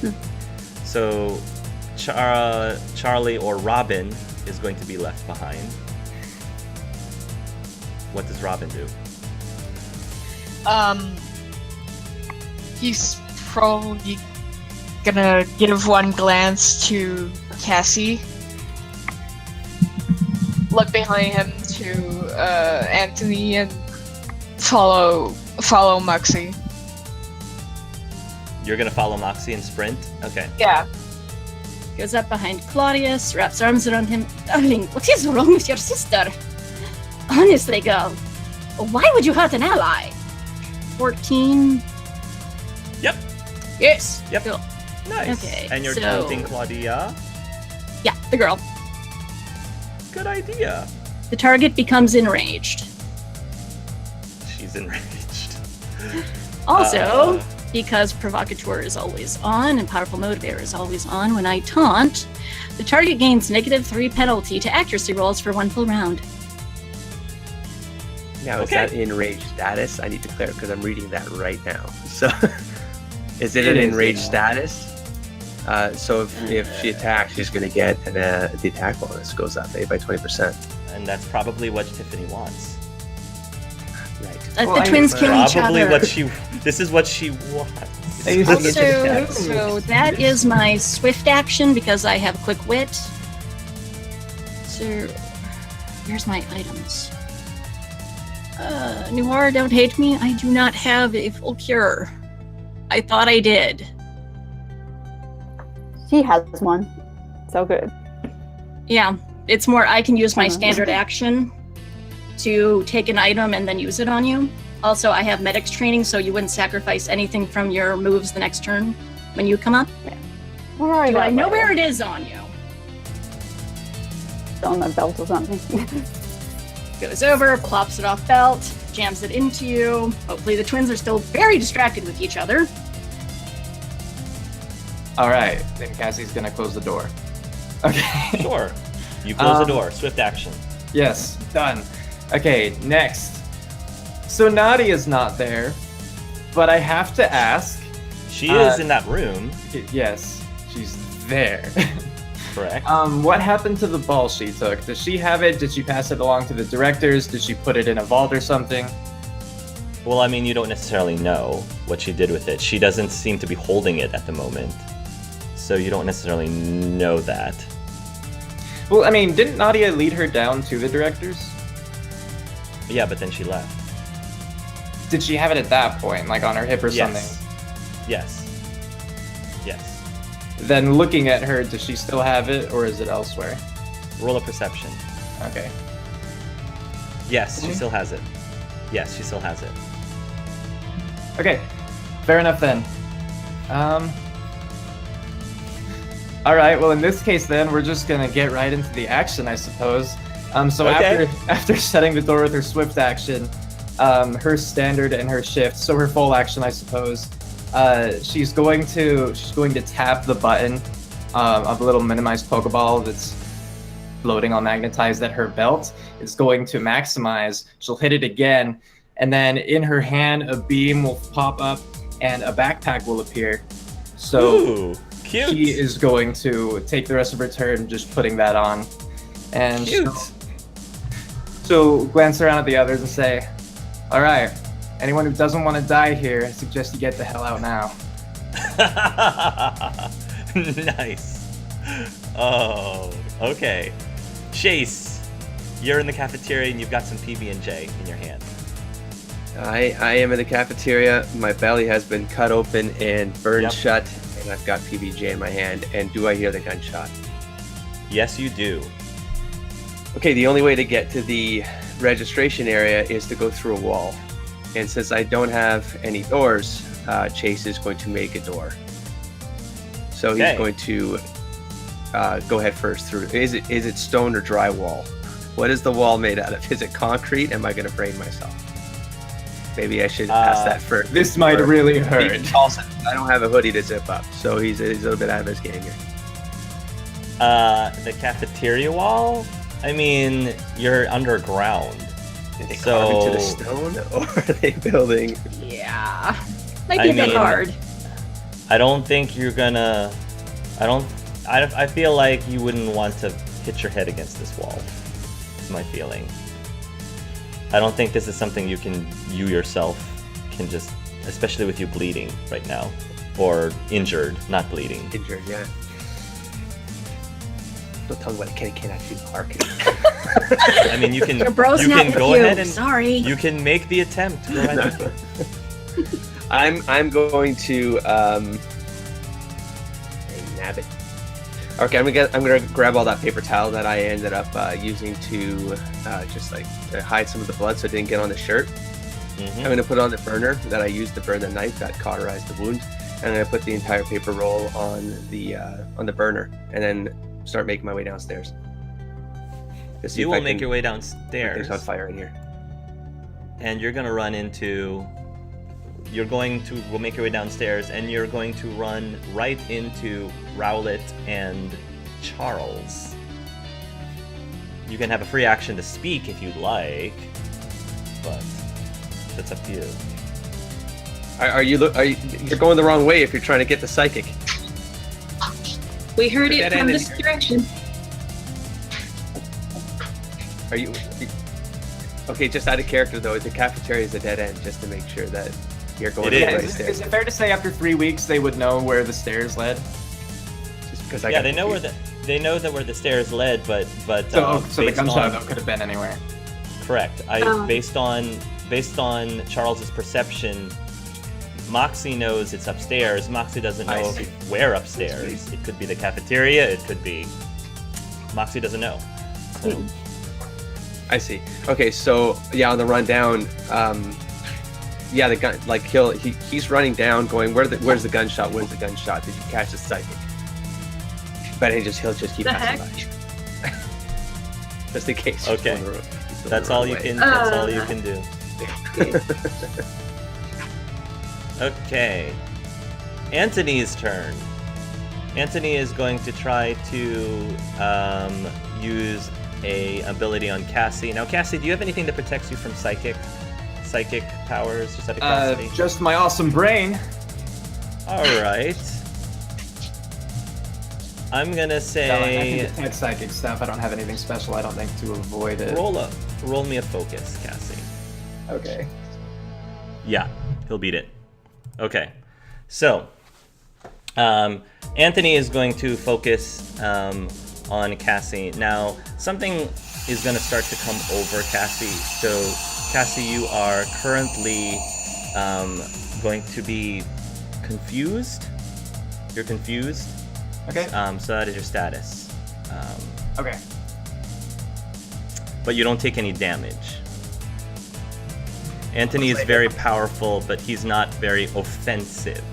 So Charlie or Robin is going to be left behind. What does Robin do? He's probably gonna give one glance to Cassie, look behind him to Anthony, and follow Moxie. You're gonna follow Moxie and sprint? Okay. Yeah. Goes up behind Claudius, wraps arms around him. Darling, what is wrong with your sister? Honestly, girl, why would you hurt an ally? 14. Yep. Yes. Yep. Cool. Nice. Okay, And you're so- taunting Claudia. Yeah, the girl. Good idea. The target becomes enraged. She's enraged. Also, because Provocateur is always on and Powerful Motivator is always on when I taunt, the target gains -3 penalty to accuracy rolls for 1 full round. Now, is Okay. that enraged status? I need to clarify because I'm reading that right now. So, is it It an is, enraged yeah. status? So if she attacks, she's going to get the attack bonus goes up by 20%. And that's probably what Tiffany wants. Right. Well, The I- twins kill each Probably other. what she. This is what she wants. I used to get Also, to so that is my swift action because I have quick wit. So, where's my items? Noir, don't hate me. I do not have a full cure. I thought I did. She has one. So good. Yeah, it's more I can use my Uh-huh. standard action to take an item and then use it on you. Also, I have medics training, so you wouldn't sacrifice anything from your moves the next turn when you come up. We'll worry Do about I know it where later. it is on you? On my belt or something. Goes over, plops it off belt, jams it into you. Hopefully the twins are still very distracted with each other. All right, then Cassie's gonna close the door. Okay. Sure. You close the Um, door. Swift action. Yes, done. Okay, next. So Nadia's not there, but I have to ask. She is uh, in that room, Yes, she's there. correct? What happened to the ball she took? Does she have it? Did she pass it along to the directors? Did she put it in a vault or something? Well, I mean, you don't necessarily know what she did with it. She doesn't seem to be holding it at the moment. So you don't necessarily know that. Well, I mean, didn't Nadia lead her down to the directors? Yeah, but then she left. Did she have it at that point, like on her hip or something? Yes. Yes. Then looking at her, does she still have it, or is it elsewhere? Roll a perception. Okay. Yes, she Mhm. still has it. Yes, she still has it. Okay, fair enough then. All right. Well, in this case, then we're just gonna get right into the action, I suppose. So Okay. after shutting the door with her swift action, her standard and her shift, so her full action, I suppose, she's going to tap the button of the little minimized Pokeball that's floating on magnetized at her belt. It's going to maximize. She'll hit it again, and then in her hand, a beam will pop up and a backpack will appear. So Ooh, cute. she is going to take the rest of her turn just putting that on. And Cute. she'll glance around at the others and say, all right, anyone who doesn't want to die here, I suggest you get the hell out now. Nice. Oh, okay. Chase, you're in the cafeteria and you've got some PB&J in your hand. I am in the cafeteria. My belly has been cut open and burned Yep. shut, and I've got PBJ in my hand. And do I hear the gunshot? Yes, you do. Okay, the only way to get to the registration area is to go through a wall. And since I don't have any doors, Chase is going to make a door. So Okay. he's going to go head first through. Is it stone or drywall? What is the wall made out of? Is it concrete? Am I going to brain myself? Maybe I should ask that first. This might before- really hurt. Also, I don't have a hoodie to zip up, so he's a little bit out of his game here. The cafeteria wall? I mean, you're underground. Did they So- carve into the stone, or are they building? Yeah. Might I be a bit mean- hard. I don't think you're gonna. I feel like you wouldn't want to hit your head against this wall. Is my feeling. I don't think this is something you yourself can just, especially with you bleeding right now, or injured, not bleeding. Injured, yeah. Don't tell me what I can actually park. I mean, you can. Your bro's you not can with go you. ahead and Sorry. you can make the attempt. Go ahead. I'm going to nab it. Okay, I'm gonna grab all that paper towel that I ended up using to just like to hide some of the blood so it didn't get on the shirt. Mhm. I'm gonna put it on the burner that I used to burn the knife that cauterized the wound, and I'm gonna put the entire paper roll on the burner, and then start making my way downstairs. To see You if will I make can your way put downstairs, things on fire in here. and you're gonna run into. You're going to make your way downstairs, and you're going to run right into Rowlet and Charles. You can have a free action to speak if you'd like, but that's up to you. You're going the wrong way if you're trying to get the psychic. We heard Put it that from in this there. direction. Are you? Okay, just out of character though, the cafeteria is a dead end, just to make sure that you're going It the is. right Is stairs. it fair to say after 3 weeks they would know where the stairs led? Just because Yeah, they know where the stairs led, but So the based gunshot on though could have been anywhere. correct. Oh. Based on Charles's perception, Moxie knows it's upstairs. Moxie doesn't I know see. where upstairs. It could be the cafeteria. It could be. Moxie doesn't know. So, I see. Okay, so yeah, on the run down, yeah, the gun, like he's running down, going, where's the gunshot? Where's the gunshot? Did you catch the psychic? But he'll just keep The passing by, just in case. Okay. He's going that's the all wrong you way. can. That's all you can do. Okay. Anthony's turn. Anthony is going to try to use a ability on Cassie. Now, Cassie, do you have anything that protects you from psychic powers? Just out of curiosity. Just my awesome brain. All right. I'm gonna No, I say can detect psychic stuff. I don't have anything special. I don't think to avoid it. roll me a focus, Cassie. Okay. Yeah, he'll beat it. Okay, so Anthony is going to focus on Cassie. Now, something is going to start to come over Cassie. So, Cassie, you are currently going to be confused. You're confused. Okay. So that is your status. Okay. But you don't take any damage. Anthony is very powerful, but he's not very offensive.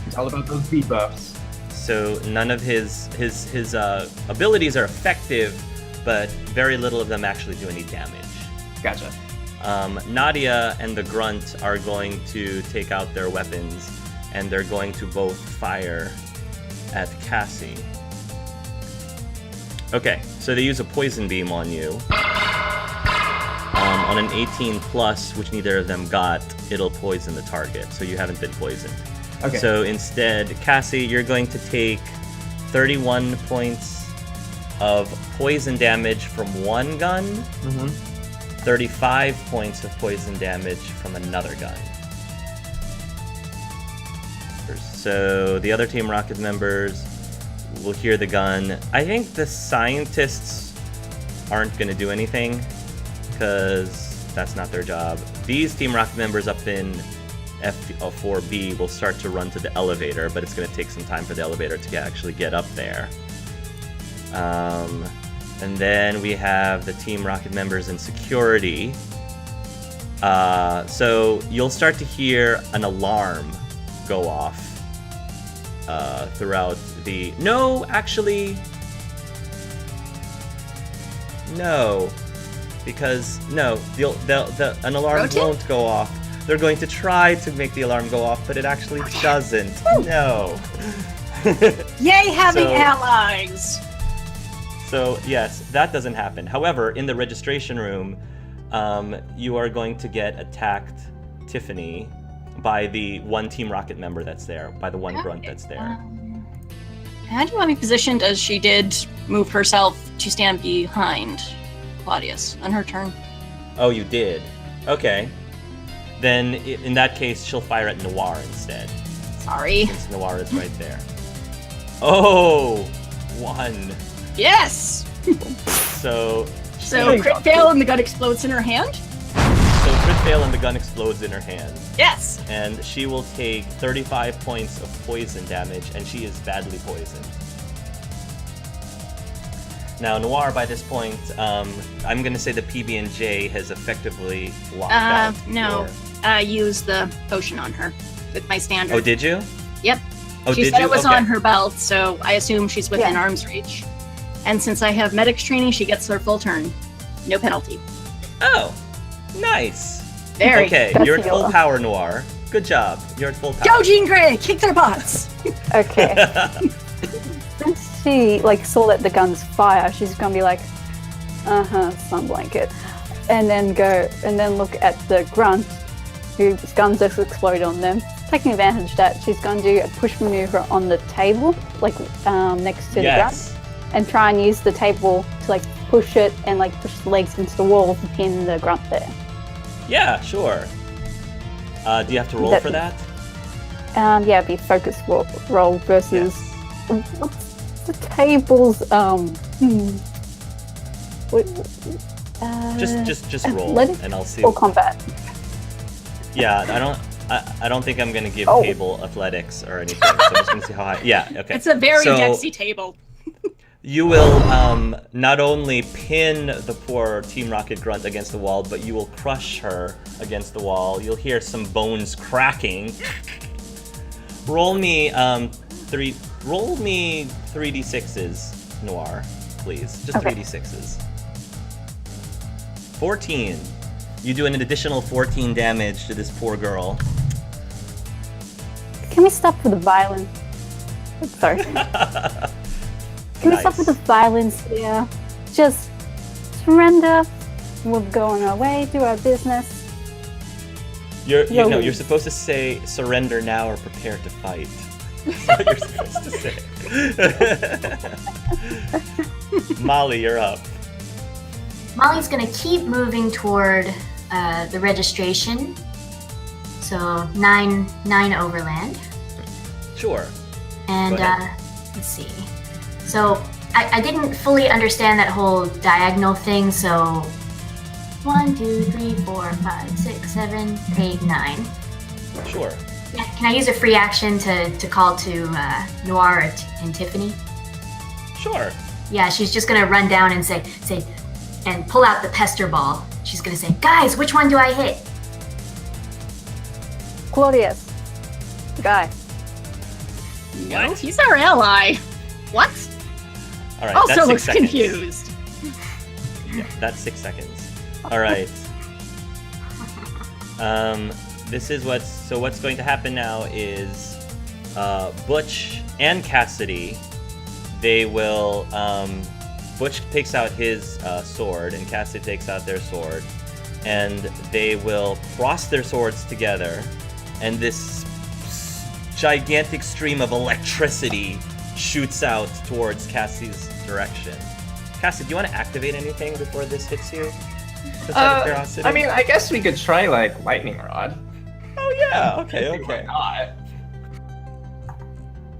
It's all about those debuffs. So none of his abilities are effective, but very little of them actually do any damage. Gotcha. Nadia and the Grunt are going to take out their weapons, and they're going to both fire at Cassie. Okay, so they use a poison beam on you. On an 18 plus, which neither of them got, it'll poison the target, so you haven't been poisoned. Okay. So instead, Cassie, you're going to take 31 points of poison damage from one gun, 35 points of poison damage from another gun. So the other Team Rocket members will hear the gun. I think the scientists aren't going to do anything, because that's not their job. These Team Rocket members up in F4B will start to run to the elevator, but it's going to take some time for the elevator to actually get up there. And then we have the Team Rocket members in security. So you'll start to hear an alarm go off throughout the... No, actually... No. Because, no, an alarm Rotate? won't go off. They're going to try to make the alarm go off, but it actually doesn't. No. Yay, having So- allies! So, yes, that doesn't happen. However, in the registration room, you are going to get attacked, Tiffany, by the one Team Rocket member that's there, by the one grunt that's there. How do you want me positioned, as she did move herself to stand behind Claudius on her turn? Oh, you did? Okay. Then, in that case, she'll fire at Noir instead, Sorry. since Noir is right there. Oh! 1. Yes! So, So, crit fail and the gun explodes in her hand? So crit fail and the gun explodes in her hand. Yes. And she will take 35 points of poison damage, and she is badly poisoned. Now, Noir, by this point, I'm going to say the PB&J has effectively locked out. No. I used the potion on her with my standard. Oh, did you? Yep. Oh, She did said you? it was Okay. on her belt, so I assume she's within Yeah. arm's reach. And since I have medics training, she gets her full turn. No penalty. Oh, nice. Very. Okay, That's you're at full yellow. power, Noir. Good job. You're at full power. Go, Jean Grey! Kick their butts! Okay. Since she like saw that the guns fire, she's gonna be like, sun blanket, and then look at the grunt whose guns just explode on them. Taking advantage of that, she's gonna do a push maneuver on the table, like next to the grunt, Yes. and try and use the table to like push it and like push the legs into the wall to pin the grunt there. Yeah, sure. Do you have to roll That- for that? Yeah, it'd be focus roll versus what's the table's Just roll, athletics and I'll see. or combat. Yeah, I don't think I'm gonna give Oh. table athletics or anything. So I'm just gonna see how high. Yeah, okay. It's a very So Dexy table. you will not only pin the poor Team Rocket grunt against the wall, but you will crush her against the wall. You'll hear some bones cracking. Roll me 3d6s, Noir, please. Just Okay. 3d6s. 14. You do an additional 14 damage to this poor girl. Can we stop with the violence? Sorry. Can we stop with the violence here? Just surrender. We'll go on our way, do our business. You're supposed to say surrender now or prepare to fight. That's what you're supposed to say. Molly, you're up. Molly's gonna keep moving toward the registration. So 9 overland. Sure. And Go ahead. let's see. So I didn't fully understand that whole diagonal thing. So 1, 2, 3, 4, 5, 6, 7, 8, 9. Sure. Can I use a free action to call to Noir and Tiffany? Sure. Yeah, she's just gonna run down and say, and pull out the pester ball. She's gonna say, guys, which one do I hit? Claudius. Guy. No, he's our ally. What? All right. Also that's 6 looks seconds. confused. Yeah, that's 6 seconds. All right. What's going to happen now is Butch and Cassidy, they will Butch takes out his sword and Cassidy takes out their sword, and they will cross their swords together, and this gigantic stream of electricity shoots out towards Cassidy's direction. Cassie, do you want to activate anything before this hits you? Just out of curiosity? I mean, I guess we could try like lightning rod. Oh yeah, okay. Why not?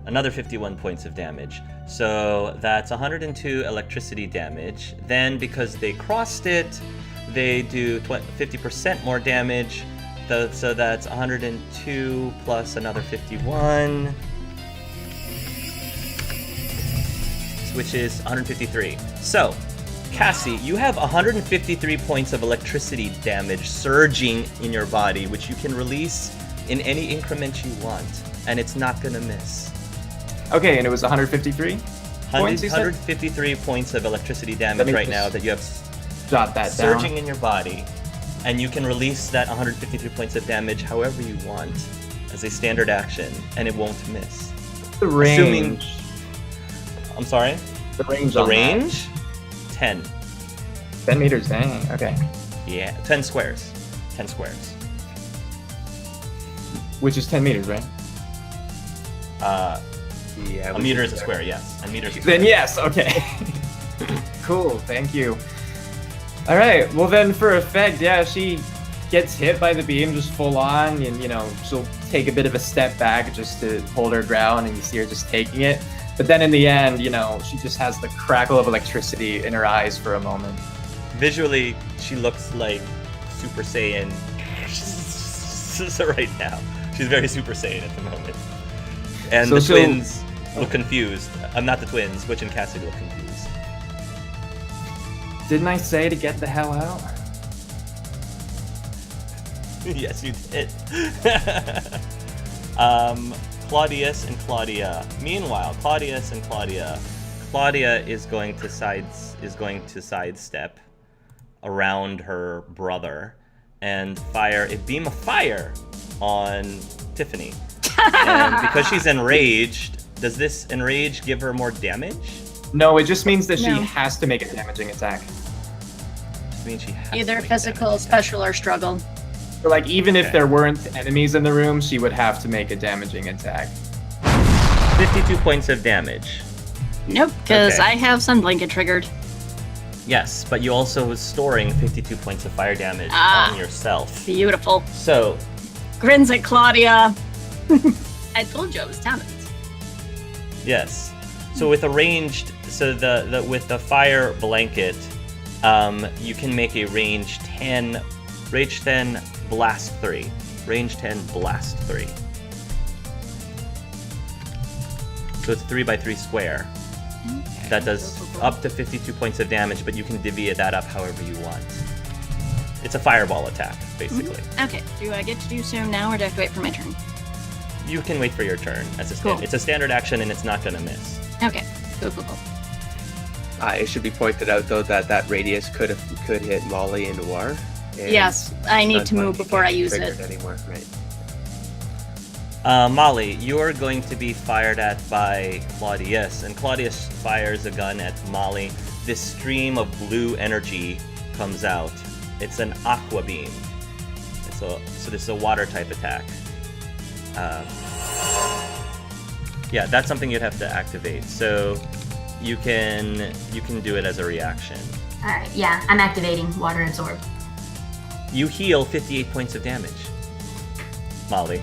Another 51 points of damage. So that's 102 electricity damage. Then because they crossed it, they do 50% more damage. So that's 102 plus another 51, which is 153. So, Cassie, you have 153 points of electricity damage surging in your body, which you can release in any increment you want, and it's not gonna miss. Okay, and it was 153 points, you said? 153 points of electricity Let damage me right just now that you have Jot that surging down. in your body, and you can release that 153 points of damage however you want as a standard action, and it won't miss. The range. Assuming- I'm sorry? The range. The on that. range? 10. 10 meters. Dang. Okay. Yeah, 10 squares. 10 squares. Which is 10 meters, right? Yeah, A meter is a square, yes. A meter is a square. Then yes. Okay. Cool. Thank you. All right. Well, then for effect, yeah, she gets hit by the beam just full on, and she'll take a bit of a step back just to hold her ground, and you see her just taking it. But then in the end, she just has the crackle of electricity in her eyes for a moment. Visually, she looks like Super Saiyan. So right now, she's very Super Saiyan at the moment. And So the she'll- twins look confused. I'm not the twins. Butch and Cassidy look confused. Didn't I say to get the hell out? Yes, you did. Claudius and Claudia. Meanwhile, Claudius and Claudia. Claudia is going to sidestep around her brother and fire a beam of fire on Tiffany. And because she's enraged, does this enrage give her more damage? No, it just means that No. she has to make a damaging attack. It means she has to Either make a physical, damage attack. special, or struggle. So, like, even if Okay. there weren't enemies in the room, she would have to make a damaging attack. 52 points of damage. Nope, because Okay. I have Sun Blanket triggered. Yes, but you also was storing 52 points of fire damage Ah. on yourself. Beautiful. So, Grins at Claudia. I told you I was talented. yes. So with a ranged, with the fire blanket, you can make a range 10 blast 3. Range 10 blast 3. So it's 3x3 square. That does up to 52 points of damage, but you can divvy that up however you want. It's a fireball attack, basically. Okay, do I get to do so now, or do I have to wait for my turn? You can wait for your turn. Cool. It's a standard action, and it's not gonna miss. Okay, cool. It should be pointed out though that radius could hit Molly and Noir. And Yes, I need Sun to move Blanket before I can't be use triggered it. anymore, right? Molly, you're going to be fired at by Claudius, and Claudius fires a gun at Molly. This stream of blue energy comes out. It's an aqua beam. So this is a water type attack. Yeah, that's something you'd have to activate. So you can do it as a reaction. All right, yeah, I'm activating Water Absorb. You heal 58 points of damage, Molly.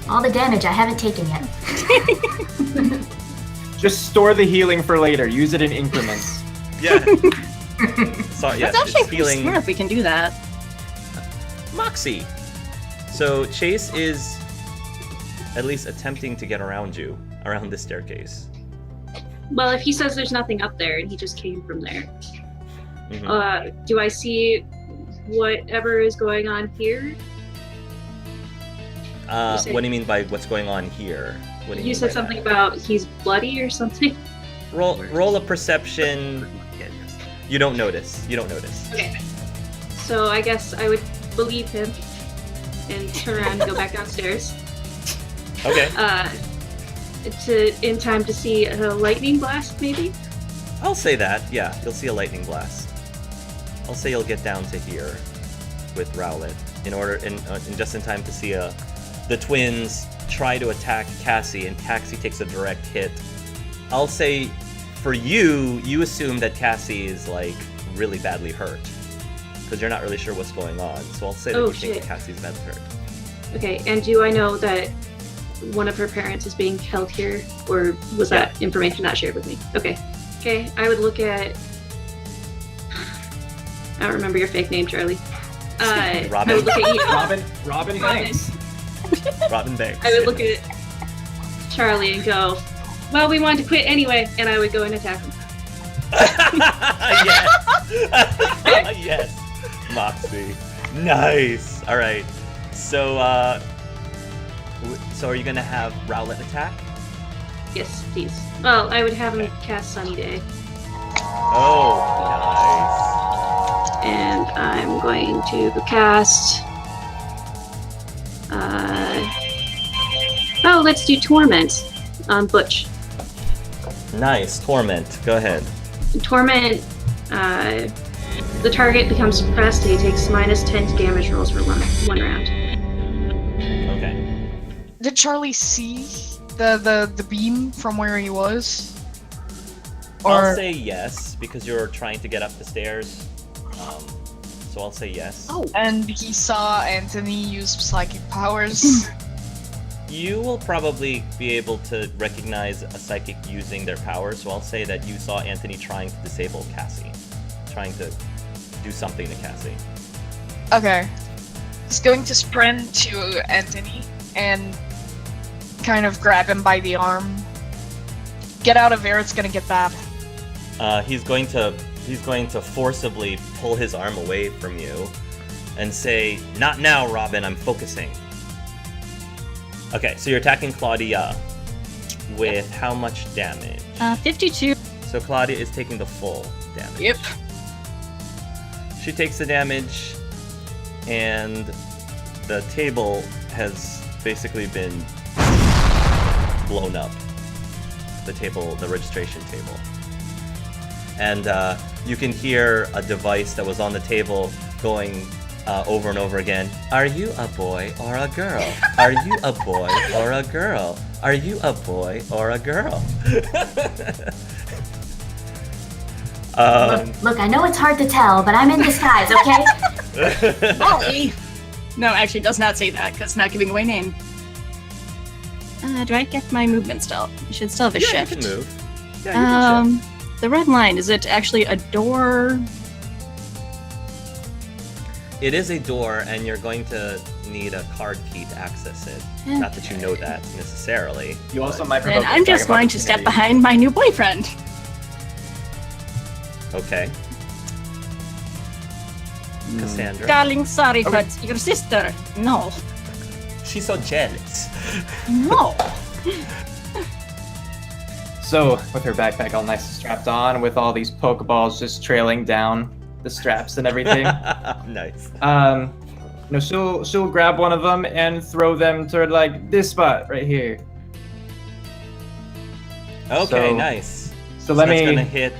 All the damage I haven't taken yet. Just store the healing for later. Use it in increments. Yeah. So yes, That's actually it's pretty healing. smart if we can do that. Moxie. So Chase is at least attempting to get around you, around this staircase. Well, if he says there's nothing up there and he just came from there, Mhm. do I see whatever is going on here? said- What do you mean by what's going on here? What do you You mean said by something that? about he's bloody or something. Roll a perception. You don't notice. Okay. So I guess I would believe him and turn around and go back downstairs. Okay. In time to see a lightning blast, maybe. I'll say that. Yeah, you'll see a lightning blast. I'll say you'll get down to here with Rowlet in just in time to see the twins try to attack Cassie, and Cassie takes a direct hit. I'll say for you assume that Cassie is like really badly hurt because you're not really sure what's going on. So I'll say that Oh, you think shit. that Cassie's badly hurt. Okay, and do I know that one of her parents is being held here, or was that information not shared with me? Okay. Okay, I would look at. I don't remember your fake name, Charlie. Robin. I would look at you. Robin, thanks. Robin Banks. I would look at Charlie and go, "Well, we wanted to quit anyway," and I would go and attack him. Yes. Yes. Moxie. Nice. All right. So are you gonna have Rowlet attack? Yes, please. Well, I would have him cast Sunny Day, Oh, and I'm going to cast. Oh, let's do Torment on Butch. nice. Nice. Torment. Go ahead. Torment, the target becomes suppressed and he takes -10 damage rolls for one round. Okay. Did Charlie see the beam from where he was? I'll say yes because you're trying to get up the stairs. So I'll say yes. Oh, And he saw Anthony use psychic powers. You will probably be able to recognize a psychic using their powers, so I'll say that you saw Anthony trying to disable Cassie. Trying to do something to Cassie. Okay. He's going to sprint to Anthony and kind of grab him by the arm. Get out of there, it's gonna get bad. He's going to forcibly pull his arm away from you and say, "Not now, Robin, I'm focusing." Okay, so you're attacking Claudia with how much damage? 52. So Claudia is taking the full damage. Yep. She takes the damage, and the table has basically been blown up. The registration table. And you can hear a device that was on the table going over and over again. Are you a boy or a girl? Are you a boy or a girl? Are you a boy or a girl? Look, I know it's hard to tell, but I'm in disguise, okay? Molly! No, actually, it does not say that, because it's not giving away name. Do I get my movement still? I should still have a shift. You can move. Yeah, you can shift. The red line, is it actually a door? It is a door, and you're going to need a card key to access it. Not that you know that necessarily. You also but- might provoke Then I'm an just attack of going to step opportunity. behind my new boyfriend. Okay. Cassandra. Darling, sorry, Okay. but your sister. No. She's so jealous. No. So, with her backpack all nice and strapped on, with all these Pokeballs just trailing down the straps and everything, Nice. she'll grab one of them and throw them toward like this spot right here. Okay, So- nice. So let that's me gonna hit.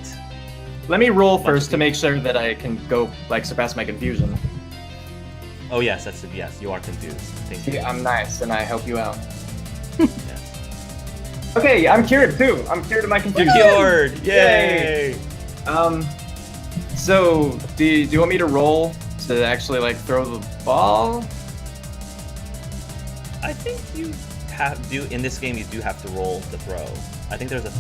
let me roll Bunch first of to make sure that I can go like surpass my confusion. Oh yes, yes. You are confused. Thank you. See, I'm nice and I help you out. Yes. Okay, I'm cured too. I'm cured of my confusion. Cured! Yay! So do you want me to roll to actually like throw the ball? I think you in this game. You do have to roll the throw. I think there's a.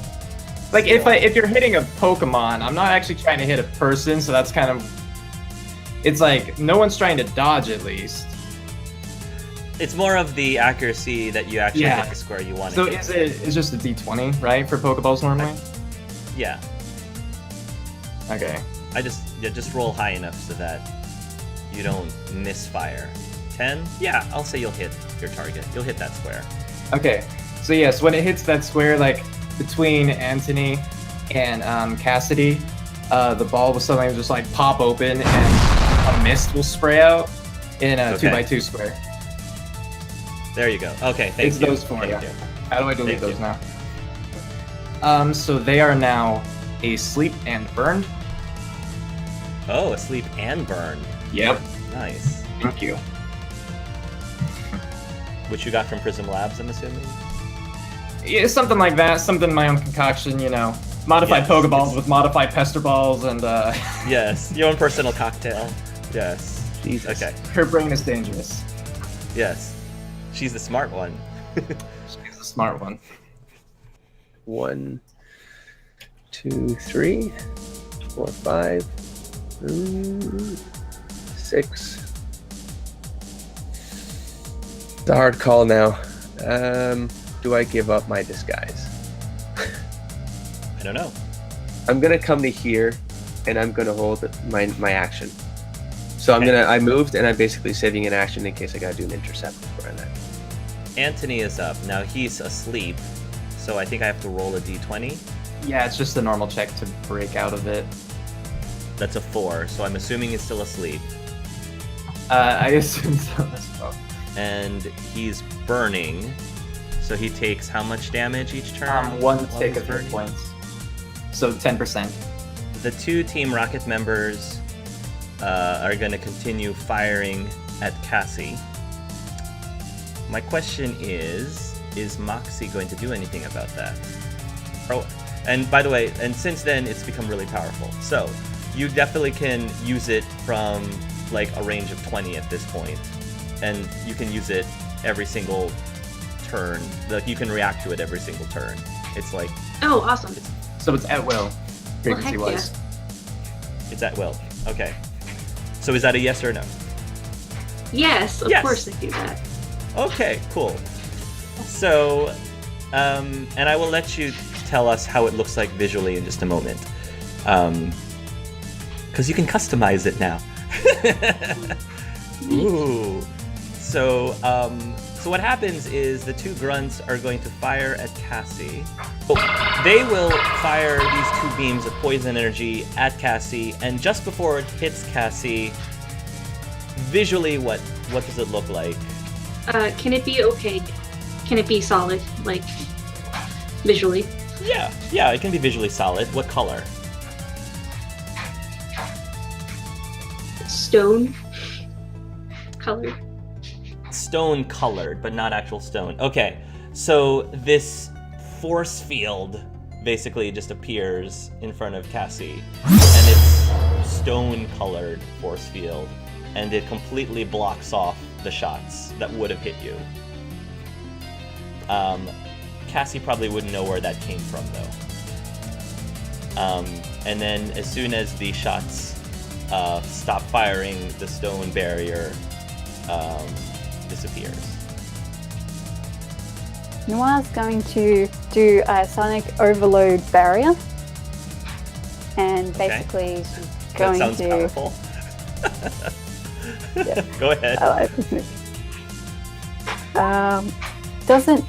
Like if you're hitting a Pokemon, I'm not actually trying to hit a person, so that's kind of. It's like no one's trying to dodge at least. It's more of the accuracy that you actually Yeah. hit the square you want So to hit. it's just a D20, right, for Pokeballs normally? Yeah. Okay. Just roll high enough so that you don't misfire. 10? Yeah, I'll say you'll hit your target. You'll hit that square. Okay. So yes, when it hits that square, like between Anthony and Cassidy, the ball will suddenly just like pop open and a mist will spray out in a Okay. 2x2 square. There you go. Okay, thank It's you. those four, Thank yeah. you. How do I delete Thank those you. now? So they are now asleep and burned. Oh, asleep and burned. Yep. Nice. Thank you. Which you got from Prism Labs, I'm assuming? Yeah, something like that. Something my own concoction, you know. Modified Yes, Pokeballs it's- with modified Pester Balls and Yes, your own personal cocktail. Yes. Jesus. Okay. her brain is dangerous. Yes. She's the smart one. She's a smart one. 1, 2, 3, 4, 5, 6. It's a hard call now. Do I give up my disguise? I don't know. I'm gonna come to here, and I'm gonna hold my action. So Okay. I moved, and I'm basically saving an action in case I gotta do an intercept before I land. Anthony is up. Now he's asleep, so I think I have to roll a d20. Yeah, it's just a normal check to break out of it. That's a 4, so I'm assuming he's still asleep. I assume so as well. And he's burning, so he takes how much damage each turn? One while tick he's of hit burning? points. So 10%. The two Team Rocket members are going to continue firing at Cassie. My question is Moxie going to do anything about that? Oh, and by the way, and since then it's become really powerful. So you definitely can use it from like a range of 20 at this point, and you can use it every single turn. Like you can react to it every single turn. It's like Oh, awesome. So it's at will. Well, Frequency heck wise. it's at will. Okay. So is that a yes or no? Yes, of Yes. course I do that. Okay, cool. So, and I will let you tell us how it looks like visually in just a moment. Because you can customize it now. Ooh. So what happens is the two grunts are going to fire at Cassie. Oh, they will fire these two beams of poison energy at Cassie, and just before it hits Cassie, visually, what does it look like? Can it be opaque? Can it be solid, like visually? Yeah, it can be visually solid. What color? Stone color. Stone colored, but not actual stone. Okay, so this force field basically just appears in front of Cassie, and it's stone colored force field, and it completely blocks off the shots that would have hit you. Cassie probably wouldn't know where that came from though. And then as soon as the shots stop firing, the stone barrier disappears. Noir's going to do a sonic overload barrier, and basically she's going That sounds to. powerful. Yeah. Go ahead. I like this movie. Doesn't.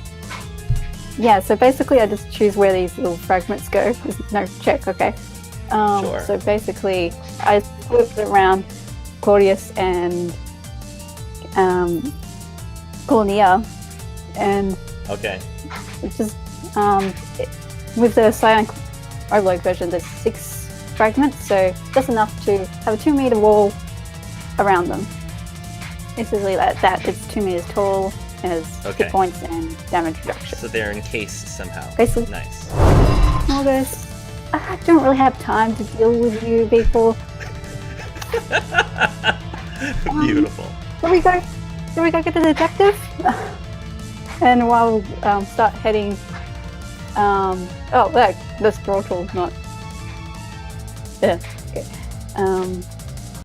Yeah, so basically I just choose where these little fragments go. There's no check, okay. Sure. So basically I split it around Claudius and Cornelia, and Okay. it's just with the Psionic Overload version, there's 6 fragments, so just enough to have a 2-meter wall around them. Basically, like that, it's 2 meters tall, has Okay. hit points and damage reduction. So they're encased somehow. Basically- Nice. All this, I don't really have time to deal with you people. Beautiful. Shall we go get the detective? And while we'll start heading. Oh, look, the Sprottle's not. Yeah. Okay.